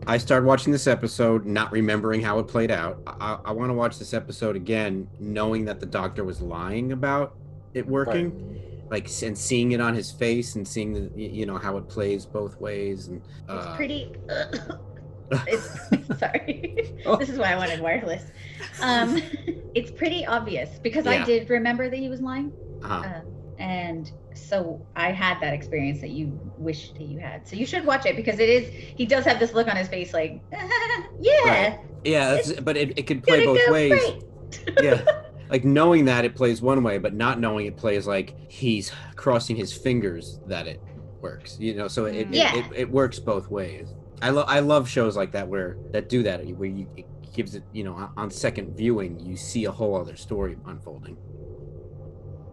I started watching this episode not remembering how it played out. I want to watch this episode again knowing that the doctor was lying about it working, like, and seeing it on his face and seeing how it plays both ways. And it's pretty sorry. This is why I wanted wireless. It's pretty obvious because I did remember that he was lying. And so I had that experience that you wish that you had. So you should watch it because he does have this look on his face like, yeah. Right. Yeah, but it could play both ways. Yeah. Like knowing that it plays one way, but not knowing it plays like he's crossing his fingers that it works. So it works both ways. I love shows like that that do that, where it gives it, on second viewing, you see a whole other story unfolding.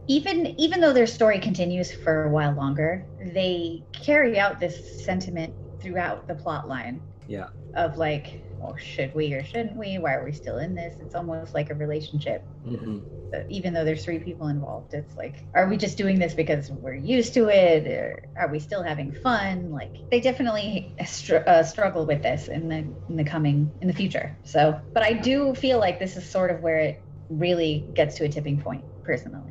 Even though their story continues for a while longer, they carry out this sentiment throughout the plot line. Yeah. Of like, well, should we or shouldn't we? Why are we still in this? It's almost like a relationship. Mm-hmm. Even though there's 3 people involved, it's like, are we just doing this because we're used to it, or are we still having fun? Like, they definitely struggle with this in the future. So, but I do feel like this is sort of where it really gets to a tipping point, personally.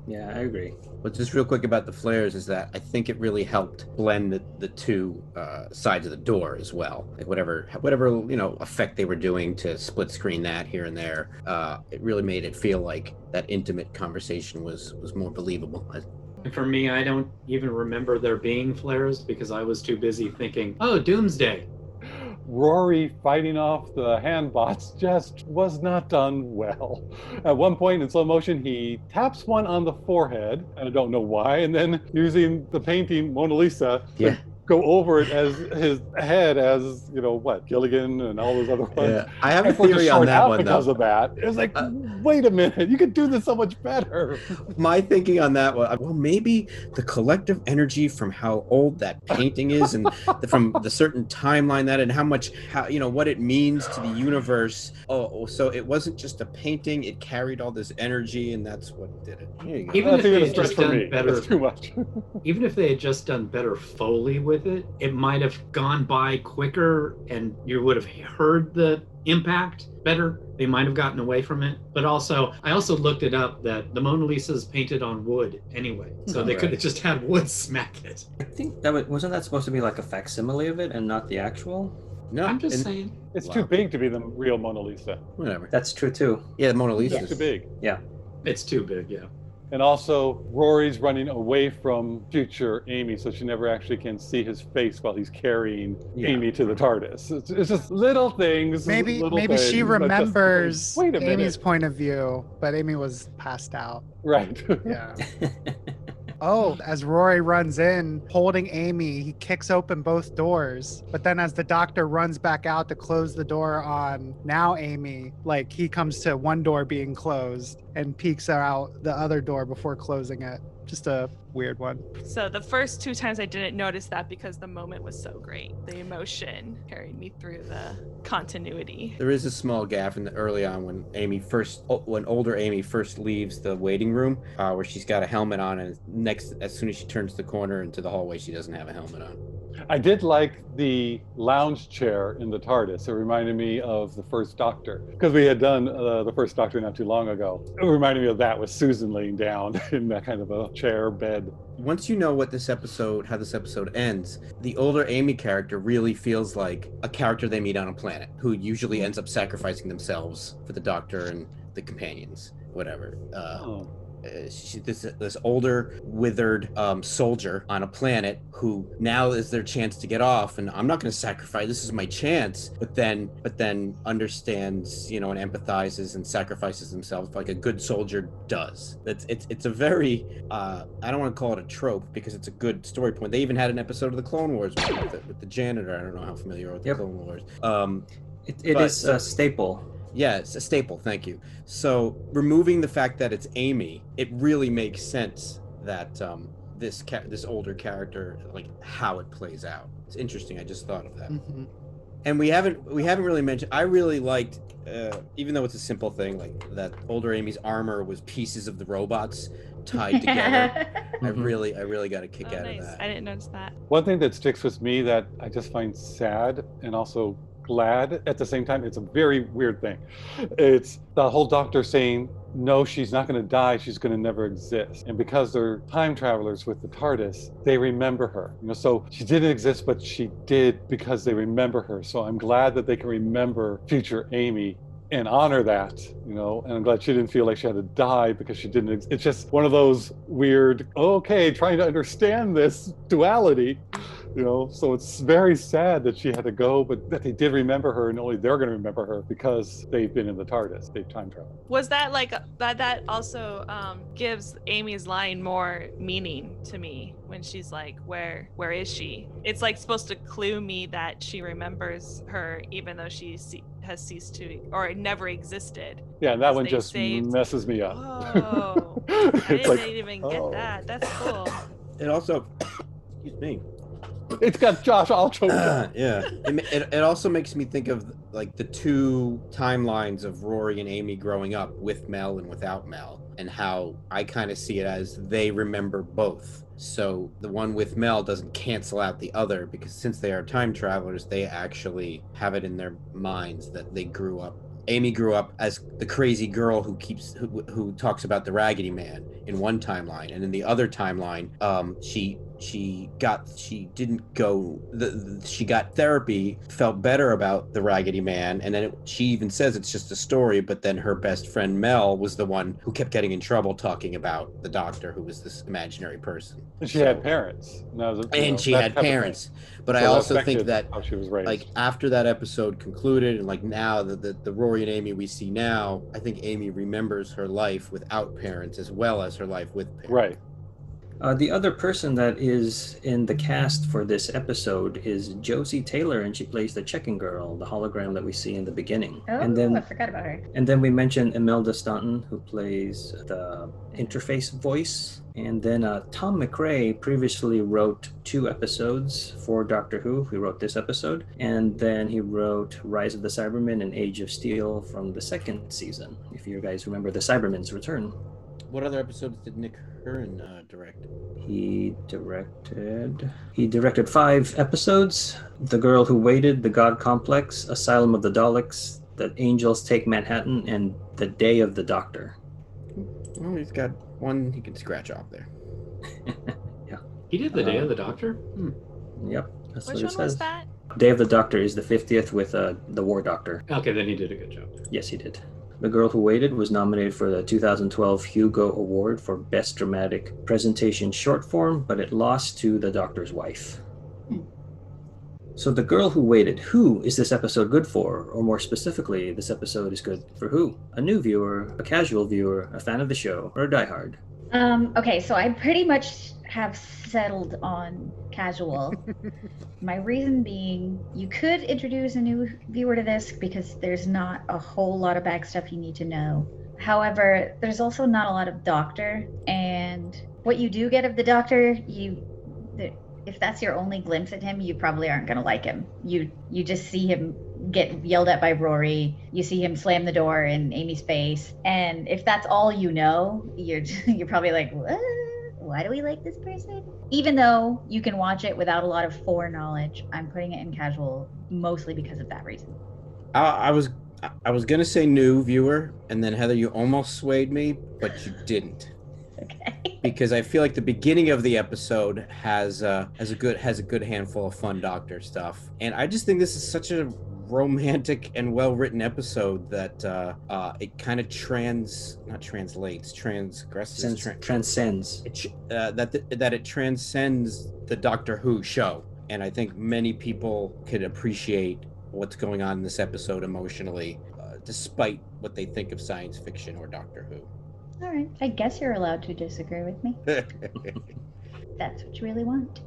Yeah, I agree. But just real quick about the flares is that I think it really helped blend the two sides of the door as well. Like whatever effect they were doing to split screen that here and there, it really made it feel like that intimate conversation was more believable. And for me, I don't even remember there being flares because I was too busy thinking, oh, Doomsday. Rory fighting off the hand bots just was not done well. At one point in slow motion, he taps one on the forehead, and I don't know why, and then using the painting Mona Lisa to go over it as his head as, Gilligan and all those other ones. Yeah, I have a theory on that one, because though. of that. It was like, wait a minute, you could do this so much better. My thinking on that one, well, maybe the collective energy from how old that painting is and from the certain timeline and what it means to the universe. Oh, so it wasn't just a painting, it carried all this energy, and that's what did it. There you go. Even if they had just done better, it's too much. Even if they had just done better Foley with it might have gone by quicker and you would have heard the impact better. They might have gotten away from it. But I also looked it up that the Mona Lisa is painted on wood anyway. So they could have just had wood smack it. I think wasn't that supposed to be like a facsimile of it and not the actual? No, I'm just saying. It's too big to be the real Mona Lisa. Whatever. That's true too. Yeah, the Mona Lisa is too big. Yeah. It's too big, yeah. And also, Rory's running away from future Amy, so she never actually can see his face while he's carrying Amy to the TARDIS. It's just little things. Maybe she remembers Amy's point of view, but Amy was passed out. Right. Yeah. Oh, as Rory runs in, holding Amy, he kicks open both doors. But then as the doctor runs back out to close the door on now Amy, like he comes to one door being closed and peeks out the other door before closing it. Just a weird one. So the first 2 times I didn't notice that because the moment was so great. The emotion carried me through the continuity. There is a small gap early on when older Amy first leaves the waiting room, where she's got a helmet on, and as soon as she turns the corner into the hallway, she doesn't have a helmet on. I did like the lounge chair in the TARDIS. It reminded me of the First Doctor, because we had done the First Doctor not too long ago. It reminded me of that, with Susan laying down in that kind of a chair bed. Once you know how this episode ends, the older Amy character really feels like a character they meet on a planet, who usually ends up sacrificing themselves for the Doctor and the companions, whatever. This older, withered soldier on a planet who now is their chance to get off, and I'm not going to sacrifice. This is my chance. But then understands, and empathizes and sacrifices himself like a good soldier does. It's a very I don't want to call it a trope because it's a good story point. They even had an episode of the Clone Wars with the janitor. I don't know how familiar you are with the Clone Wars. It is a staple. Yeah, it's a staple. Thank you. So removing the fact that it's Amy, it really makes sense that this older character, like how it plays out. It's interesting. I just thought of that. Mm-hmm. And we haven't really mentioned. I really liked, even though it's a simple thing, like that older Amy's armor was pieces of the robots tied together. I really got a kick out of that. I didn't notice that. One thing that sticks with me that I just find sad and also glad at the same time, it's a very weird thing. It's the whole doctor saying, no, she's not going to die. She's going to never exist. And because they're time travelers with the TARDIS, they remember her. So she didn't exist, but she did because they remember her. So I'm glad that they can remember future Amy and honor that, and I'm glad she didn't feel like she had to die because she didn't. It's just one of those weird, trying to understand this duality, so it's very sad that she had to go, but that they did remember her, and only they're going to remember her because they've been in the TARDIS, they've time traveled. Was that like that also gives Amy's line more meaning to me when she's like, where is she? It's like supposed to clue me that she remembers her even though she has ceased to, or never existed. Yeah, and that one just messes me up. Oh, I didn't even get that. That's cool. It also, excuse me. It's got Josh all choked up. Yeah. It also makes me think of like the two timelines of Rory and Amy growing up with Mel and without Mel, and how I kind of see it as they remember both. So the one with Mel doesn't cancel out the other, because since they are time travelers, they actually have it in their minds that they grew up. Amy grew up as the crazy girl who talks about the Raggedy Man in one timeline, and in the other timeline, she got therapy, felt better about the Raggedy Man, and then she even says it's just a story, but then her best friend Mel was the one who kept getting in trouble talking about the doctor, who was this imaginary person. And she had parents. She had parents. But I also think that how she was raised. Like after that episode concluded, and like now the Rory and Amy we see now, I think Amy remembers her life without parents as well as her life with parents. Right. The other person that is in the cast for this episode is Josie Taylor, and she plays the checking girl, the hologram that we see in the beginning. Oh, and then, I forgot about her. And then we mentioned Imelda Staunton, who plays the interface voice. And then Tom McRae previously wrote 2 episodes for Doctor Who. He wrote this episode. And then he wrote Rise of the Cybermen and Age of Steel from the 2nd season, if you guys remember the Cybermen's return. What other episodes did Nick Hearn direct? He directed 5 episodes: The Girl Who Waited, The God Complex, Asylum of the Daleks, The Angels Take Manhattan, and The Day of the Doctor. Well, he's got one he can scratch off there. Yeah. He did The Day of the Doctor? Yep. That's Which what it one says. was that? Day of the Doctor is the 50th with the War Doctor. Okay, then he did a good job. Yes, he did. The Girl Who Waited was nominated for the 2012 Hugo Award for Best Dramatic Presentation Short Form, but it lost to The Doctor's Wife. So The Girl Who Waited, who is this episode good for? Or more specifically, this episode is good for who? A new viewer, a casual viewer, a fan of the show, or a diehard? Okay, so I pretty much have settled on casual. My reason being, you could introduce a new viewer to this because there's not a whole lot of back stuff you need to know. However, there's also not a lot of Doctor, and what you do get of the Doctor, if that's your only glimpse at him, you probably aren't going to like him. You just see him get yelled at by Rory, you see him slam the door in Amy's face, and if that's all you know, you're probably like, what? Why do we like this person? Even though you can watch it without a lot of foreknowledge, I'm putting it in casual mostly because of that reason. I was gonna say new viewer, and then Heather, you almost swayed me, but you didn't. Okay. Because I feel like the beginning of the episode has a good handful of fun Doctor stuff, and I just think this is such a romantic and well-written episode that it kind of transcends it transcends the Doctor Who show, and I think many people could appreciate what's going on in this episode emotionally, despite what they think of science fiction or Doctor Who. All right, I guess you're allowed to disagree with me. That's what you really want.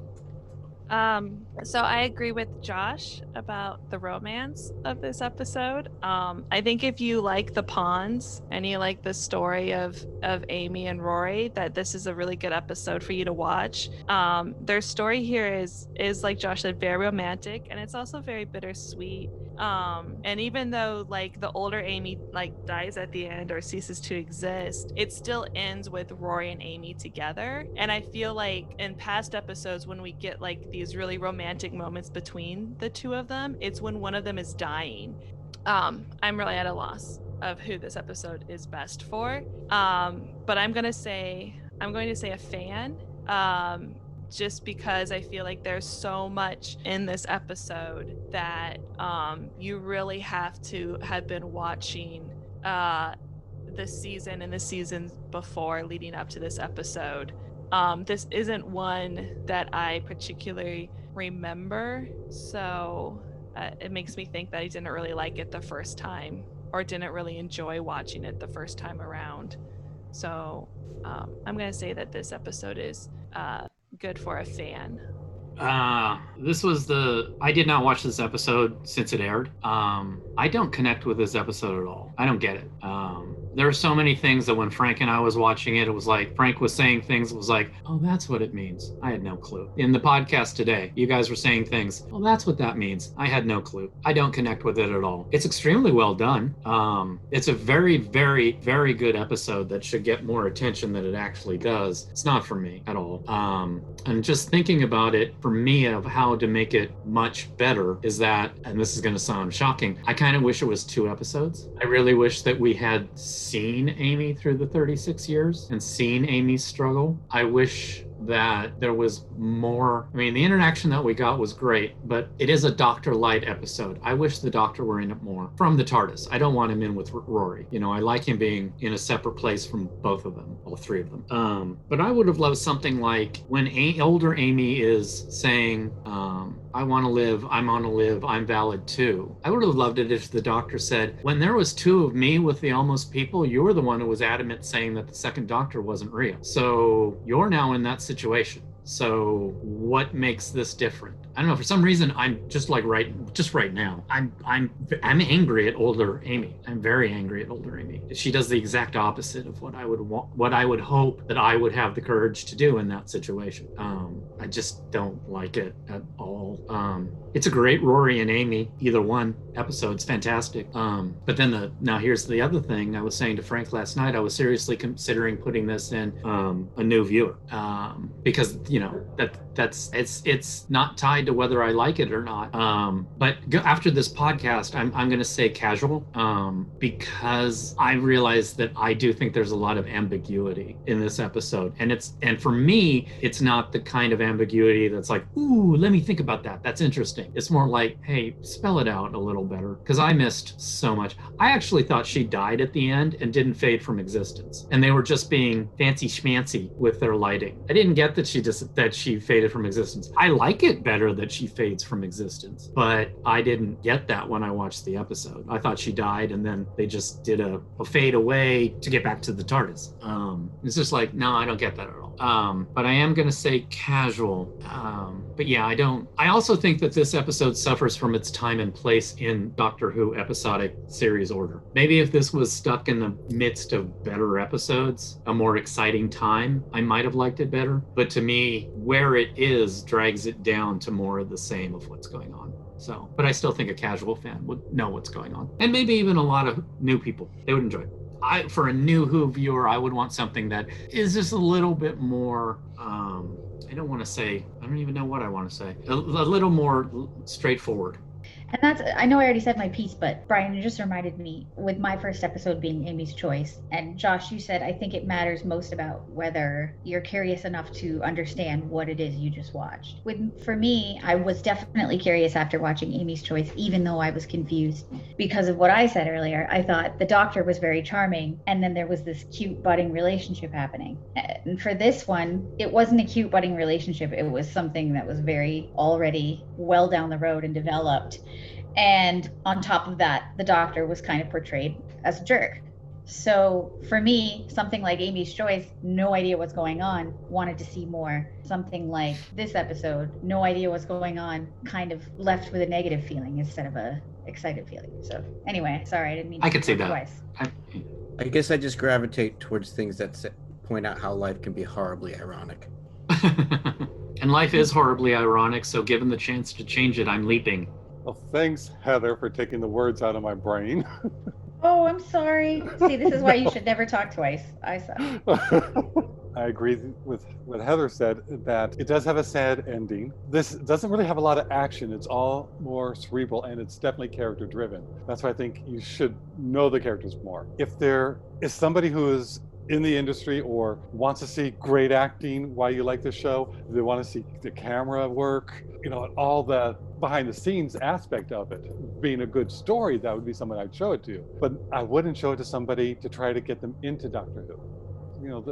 So I agree with Josh about the romance of this episode. I think if you like the Pawns and you like the story of Amy and Rory, that this is a really good episode for you to watch. Their story here is like Josh said, very romantic, and it's also very bittersweet. And even though like the older Amy like dies at the end or ceases to exist, it still ends with Rory and Amy together. And I feel like in past episodes when we get like these really romantic moments between the two of them, it's when one of them is dying. I'm really at a loss of who this episode is best for. But I'm going to say a fan. Just because I feel like there's so much in this episode that you really have to have been watching the season and the seasons before leading up to this episode. This isn't one that I particularly remember, so it makes me think that I didn't really like it the first time or didn't really enjoy watching it the first time around. So I'm going to say that this episode is good for a fan. I did not watch this episode since it aired. I don't connect with this episode at all. I don't get it. There are so many things that when Frank and I was watching it, it was like Frank was saying things. It was like, oh, that's what it means. I had no clue. In the podcast today, you guys were saying things. Oh, that's what that means. I had no clue. I don't connect with it at all. It's extremely well done. It's a very, very, very good episode that should get more attention than it actually does. It's not for me at all. And just thinking about it, for me, of how to make it much better is that, and this is going to sound shocking, I kind of wish it was 2 episodes. I really wish that we had seen Amy through the 36 years and seen Amy's struggle. I wish that there was more. I mean, the interaction that we got was great, but it is a Doctor Light episode. I wish the Doctor were in it more from the TARDIS. I don't want him in with Rory. You know, I like him being in a separate place from both of them, all 3 of them. But I would have loved something like when older Amy is saying, I want to live, I'm on to live, I'm valid too. I would have loved it if the Doctor said, when there was 2 of me with the almost people, you were the one who was adamant saying that the second Doctor wasn't real. So you're now in that situation. So what makes this different? I don't know. For some reason, I'm just like right now, I'm angry at older Amy. I'm very angry at older Amy. She does the exact opposite of what I would want, what I would hope that I would have the courage to do in that situation. I just don't like it at all. It's a great Rory and Amy, either one episode's fantastic. But then now here's the other thing I was saying to Frank last night. I was seriously considering putting this in a new viewer because it's not tied to whether I like it or not. But after this podcast, I'm going to say casual because I realize that I do think there's a lot of ambiguity in this episode, and for me, it's not the kind of ambiguity that's like, ooh, let me think about that. That's interesting. It's more like, hey, spell it out a little better, because I missed so much. I actually thought she died at the end and didn't fade from existence, and they were just being fancy schmancy with their lighting. I didn't get that she faded from existence. I like it better that she fades from existence, but I didn't get that when I watched the episode. I thought she died, and then they just did a fade away to get back to the TARDIS. It's just like, no, I don't get that at all. But I am going to say casual. But yeah, I also think that this episode suffers from its time and place in Doctor Who episodic series order. Maybe if this was stuck in the midst of better episodes, a more exciting time, I might have liked it better. But to me, where it is drags it down to more of the same of what's going on. So, but I still think a casual fan would know what's going on. And maybe even a lot of new people, they would enjoy it. For a new Who viewer, I would want something that is just a little bit more, I don't even know what I want to say. A little more straightforward. And I know I already said my piece, but Brian, you just reminded me with my first episode being Amy's Choice. And Josh, you said, I think it matters most about whether you're curious enough to understand what it is you just watched. For me, I was definitely curious after watching Amy's Choice, even though I was confused because of what I said earlier. I thought the Doctor was very charming, and then there was this cute budding relationship happening. And for this one, it wasn't a cute budding relationship. It was something that was very already well down the road and developed. And on top of that, the Doctor was kind of portrayed as a jerk. So for me, something like Amy's Choice, no idea what's going on, wanted to see more. Something like this episode, no idea what's going on, kind of left with a negative feeling instead of a excited feeling. So anyway, sorry, I didn't mean to I could see talk that. twice. I guess I just gravitate towards things that point out how life can be horribly ironic. And life is horribly ironic, so given the chance to change it, I'm leaping. Well, thanks, Heather, for taking the words out of my brain. Oh, I'm sorry. See, this is why you should never talk twice. I suck. I agree with what Heather said, that it does have a sad ending. This doesn't really have a lot of action. It's all more cerebral, and it's definitely character driven. That's why I think you should know the characters more. If there is somebody who is in the industry or wants to see great acting while you like the show, they want to see the camera work, all the behind the scenes aspect of it being a good story, that would be someone I'd show it to. But I wouldn't show it to somebody to try to get them into Doctor Who.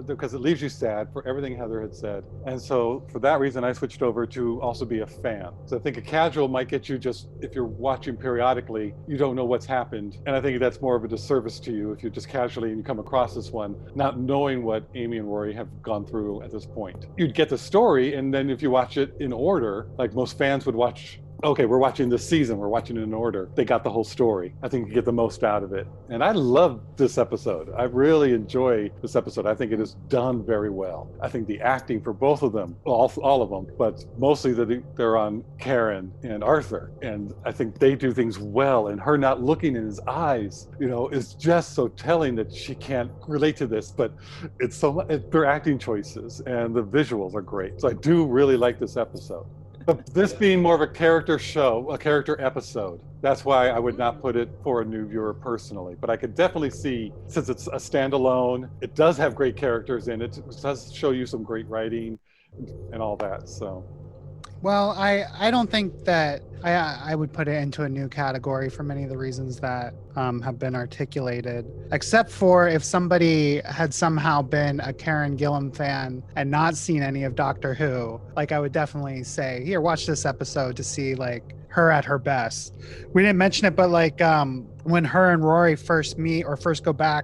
Because it leaves you sad for everything Heather had said. And so for that reason, I switched over to also be a fan. So I think a casual might get you just, if you're watching periodically, you don't know what's happened. And I think that's more of a disservice to you if you're just casually and you come across this one, not knowing what Amy and Rory have gone through at this point. You'd get the story, and then if you watch it in order, like most fans would watch, okay, we're watching this season, we're watching it in order. They got the whole story. I think you get the most out of it. And I love this episode. I really enjoy this episode. I think it is done very well. I think the acting for both of them, all of them, but mostly they're on Karen and Arthur. And I think they do things well. And her not looking in his eyes, is just so telling that she can't relate to this. But it's their acting choices and the visuals are great. So I do really like this episode. But this being more of a character show, a character episode, that's why I would not put it for a new viewer personally. But I could definitely see, since it's a standalone, it does have great characters in it. It does show you some great writing and all that. So, well, I don't think that I would put it into a new category for many of the reasons that have been articulated, except for if somebody had somehow been a Karen Gillan fan and not seen any of Doctor Who. Like, I would definitely say, here, watch this episode to see like her at her best. We didn't mention it, but like when her and Rory first meet or first go back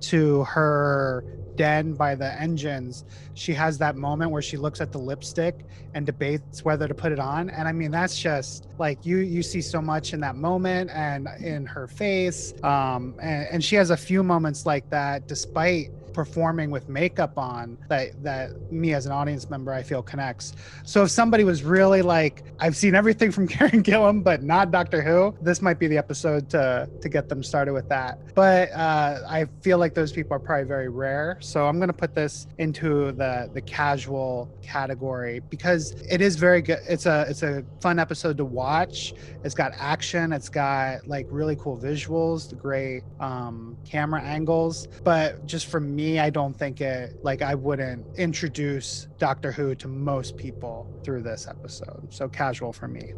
to her den by the engines, she has that moment where she looks at the lipstick and debates whether to put it on. And I mean, that's just like you see so much in that moment and in her face. And she has a few moments like that, despite performing with makeup on, that me as an audience member, I feel connects. So if somebody was really like, I've seen everything from Karen Gillan, but not Doctor Who, this might be the episode to get them started with that. But I feel like those people are probably very rare. So I'm going to put this into the casual category because it is very good. It's a fun episode to watch. It's got action. It's got like really cool visuals, the great camera angles. But just for me, I don't think I wouldn't introduce Doctor Who to most people through this episode. So casual for me.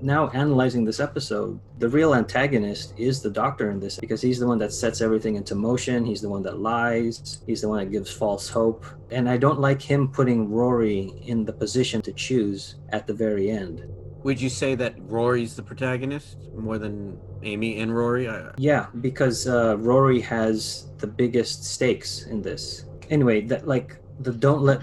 Now analyzing this episode, the real antagonist is the Doctor in this because he's the one that sets everything into motion. He's the one that lies. He's the one that gives false hope. And I don't like him putting Rory in the position to choose at the very end. Would you say that Rory's the protagonist more than Amy and Rory? Yeah, because Rory has the biggest stakes in this. Anyway, that like the don't let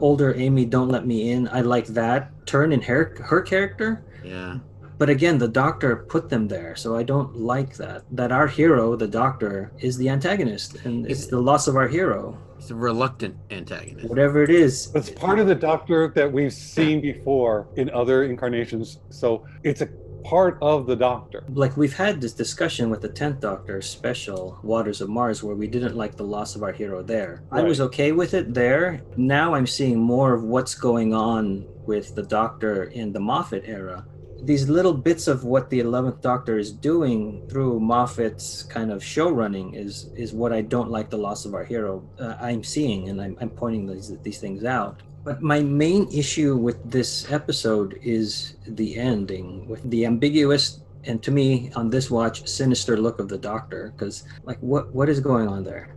older Amy don't let me in. I like that turn in her character. Yeah. But again, the Doctor put them there, so I don't like that. That our hero, the Doctor, is the antagonist, and it's the loss of our hero. He's a reluctant antagonist. Whatever it is. it's part of the Doctor that we've seen before in other incarnations. So it's a part of the Doctor. Like we've had this discussion with the 10th Doctor special, Waters of Mars, where we didn't like the loss of our hero there. Right. I was okay with it there. Now I'm seeing more of what's going on with the Doctor in the Moffat era. These little bits of what the 11th Doctor is doing through Moffat's kind of show running is what I don't like the loss of our hero I'm seeing, and I'm pointing these things out. But my main issue with this episode is the ending, with the ambiguous, and to me, on this watch, sinister look of the Doctor, because like what is going on there?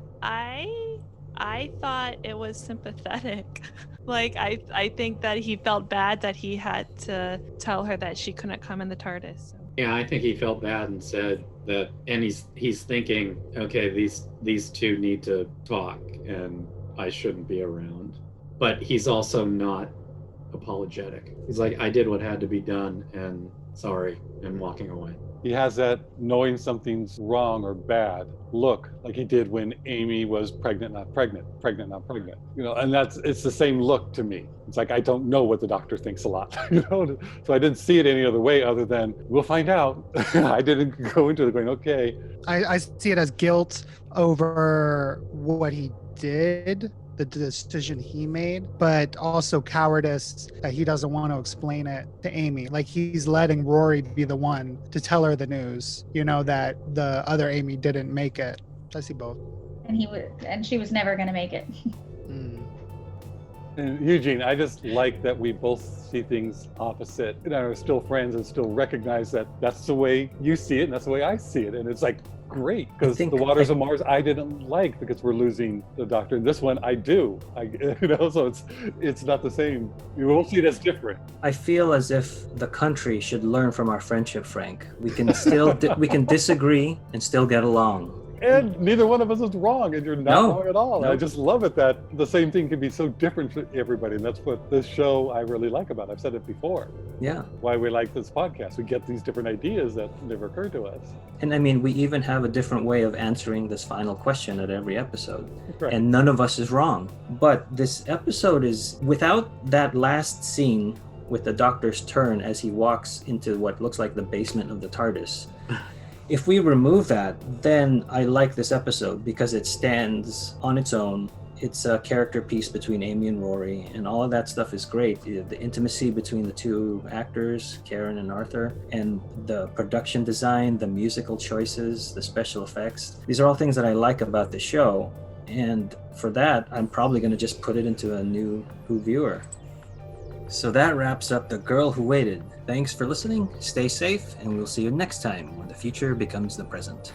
I thought it was sympathetic. Like, I think that he felt bad that he had to tell her that she couldn't come in the TARDIS. So. Yeah, I think he felt bad and said, and he's thinking, okay, these two need to talk, and I shouldn't be around. But he's also not apologetic. He's like, I did what had to be done, and sorry, and walking away. He has that knowing something's wrong or bad look, like he did when Amy was pregnant, not pregnant, pregnant, not pregnant. And it's the same look to me. It's like, I don't know what the doctor thinks a lot, So I didn't see it any other way other than, we'll find out. I didn't go into it going, okay. I see it as guilt over what he did, the decision he made, but also cowardice that he doesn't want to explain it to Amy. Like, he's letting Rory be the one to tell her the news, that the other Amy didn't make it. I see both. And she was never going to make it. And Eugene, I just like that we both see things opposite and are still friends and still recognize that that's the way you see it and that's the way I see it. And it's like, great, because the Waters of Mars I didn't like because we're losing the doctor. And this one I do. So it's not the same. You won't see it as different. I feel as if the country should learn from our friendship, Frank. We can still we can disagree and still get along. And neither one of us is wrong, and you're not wrong at all. No. I just love it that the same thing can be so different for everybody, and that's what this show I really like about it. I've said it before. Yeah. Why we like this podcast. We get these different ideas that never occurred to us. And I mean, we even have a different way of answering this final question at every episode. Right. And none of us is wrong. But this episode is, without that last scene with the doctor's turn as he walks into what looks like the basement of the TARDIS, if we remove that, then I like this episode because it stands on its own. It's a character piece between Amy and Rory, and all of that stuff is great. The intimacy between the two actors, Karen and Arthur, and the production design, the musical choices, the special effects. These are all things that I like about the show. And for that, I'm probably going to just put it into a new Who viewer. So that wraps up The Girl Who Waited. Thanks for listening, stay safe, and we'll see you next time when the future becomes the present.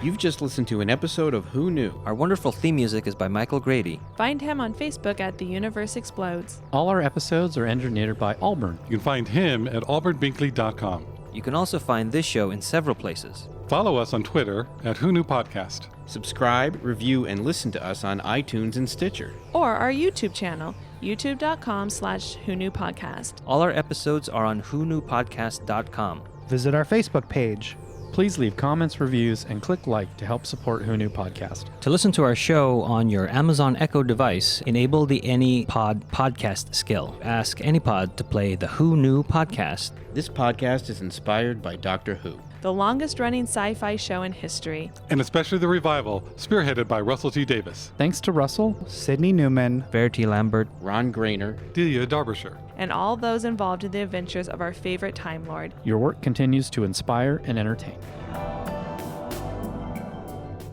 You've just listened to an episode of Who Knew? Our wonderful theme music is by Michael Grady. Find him on Facebook at The Universe Explodes. All our episodes are engineered by Auburn. You can find him at auburnbinkley.com. You can also find this show in several places. Follow us on Twitter at Who Knew Podcast. Subscribe, review, and listen to us on iTunes and Stitcher. Or our YouTube channel, youtube.com/whoknewpodcast. All our episodes are on whoknewpodcast.com. Visit our Facebook page. Please leave comments, reviews, and click like to help support Who Knew Podcast. To listen to our show on your Amazon Echo device, enable the AnyPod podcast skill. Ask AnyPod to play the Who Knew podcast. This podcast is inspired by Doctor Who, the longest-running sci-fi show in history. And especially the revival, spearheaded by Russell T. Davis. Thanks to Russell, Sydney Newman, Verity Lambert, Ron Grainer, Delia Derbyshire, and all those involved in the adventures of our favorite Time Lord. Your work continues to inspire and entertain.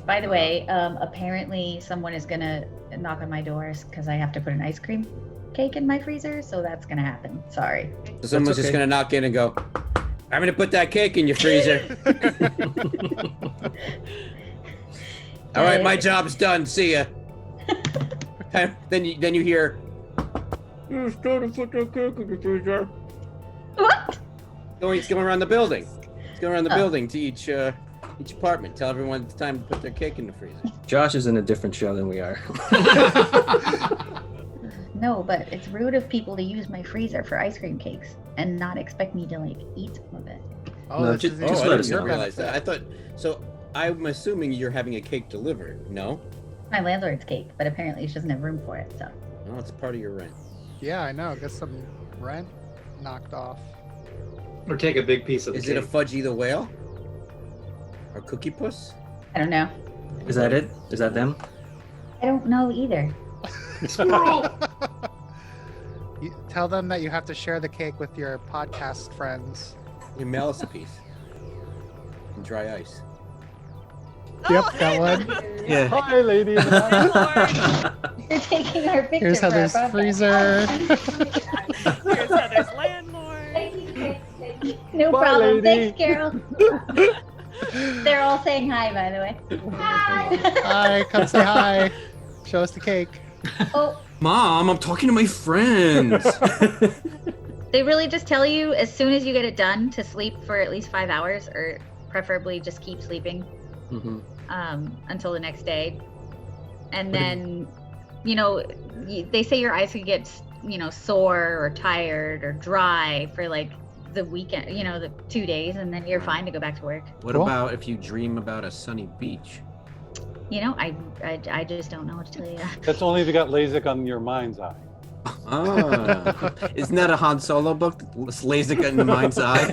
By the way, apparently someone is going to knock on my doors because I have to put an ice cream cake in my freezer, so that's going to happen. Sorry. So someone's just going to knock in and go, I'm going to put that cake in your freezer. All right, my job's done. See ya. Then you hear, it's time to put that cake in the freezer. What? It's going around the building. It's going around the building to each apartment. Tell everyone it's time to put their cake in the freezer. Josh is in a different show than we are. No, but it's rude of people to use my freezer for ice cream cakes and not expect me to eat some of it. No, just I let us didn't know. realize that. I thought so. I'm assuming you're having a cake delivered. No? My landlord's cake, but apparently she doesn't have room for it, so. No, it's a part of your rent. Yeah, I know. Get some rent knocked off. Or take a big piece of the Is cake. it a Fudgy the Whale? Or Cookie Puss? I don't know. Is that it? Is that them? I don't know either. You tell them that you have to share the cake with your podcast friends. You mail us a piece. And dry ice. Yep, that one. Yeah. Hi, lady. You're taking our picture. Here's Heather's freezer. Here's Heather's landlord. No Bye, problem. lady. Thanks, Carol. They're all saying hi, by the way. Hi. Hi, come say hi. Show us the cake. Oh, Mom, I'm talking to my friends. They really just tell you as soon as you get it done to sleep for at least 5 hours, or preferably just keep sleeping until the next day. And then, they say your eyes could get, sore or tired or dry for like the weekend, the 2 days, and then you're fine to go back to work. What about if you dream about a sunny beach? I just don't know what to tell you. That's only if you got LASIK on your mind's eye. Isn't that a Han Solo book? LASIK in the mind's eye.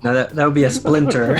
Now that would be a splinter.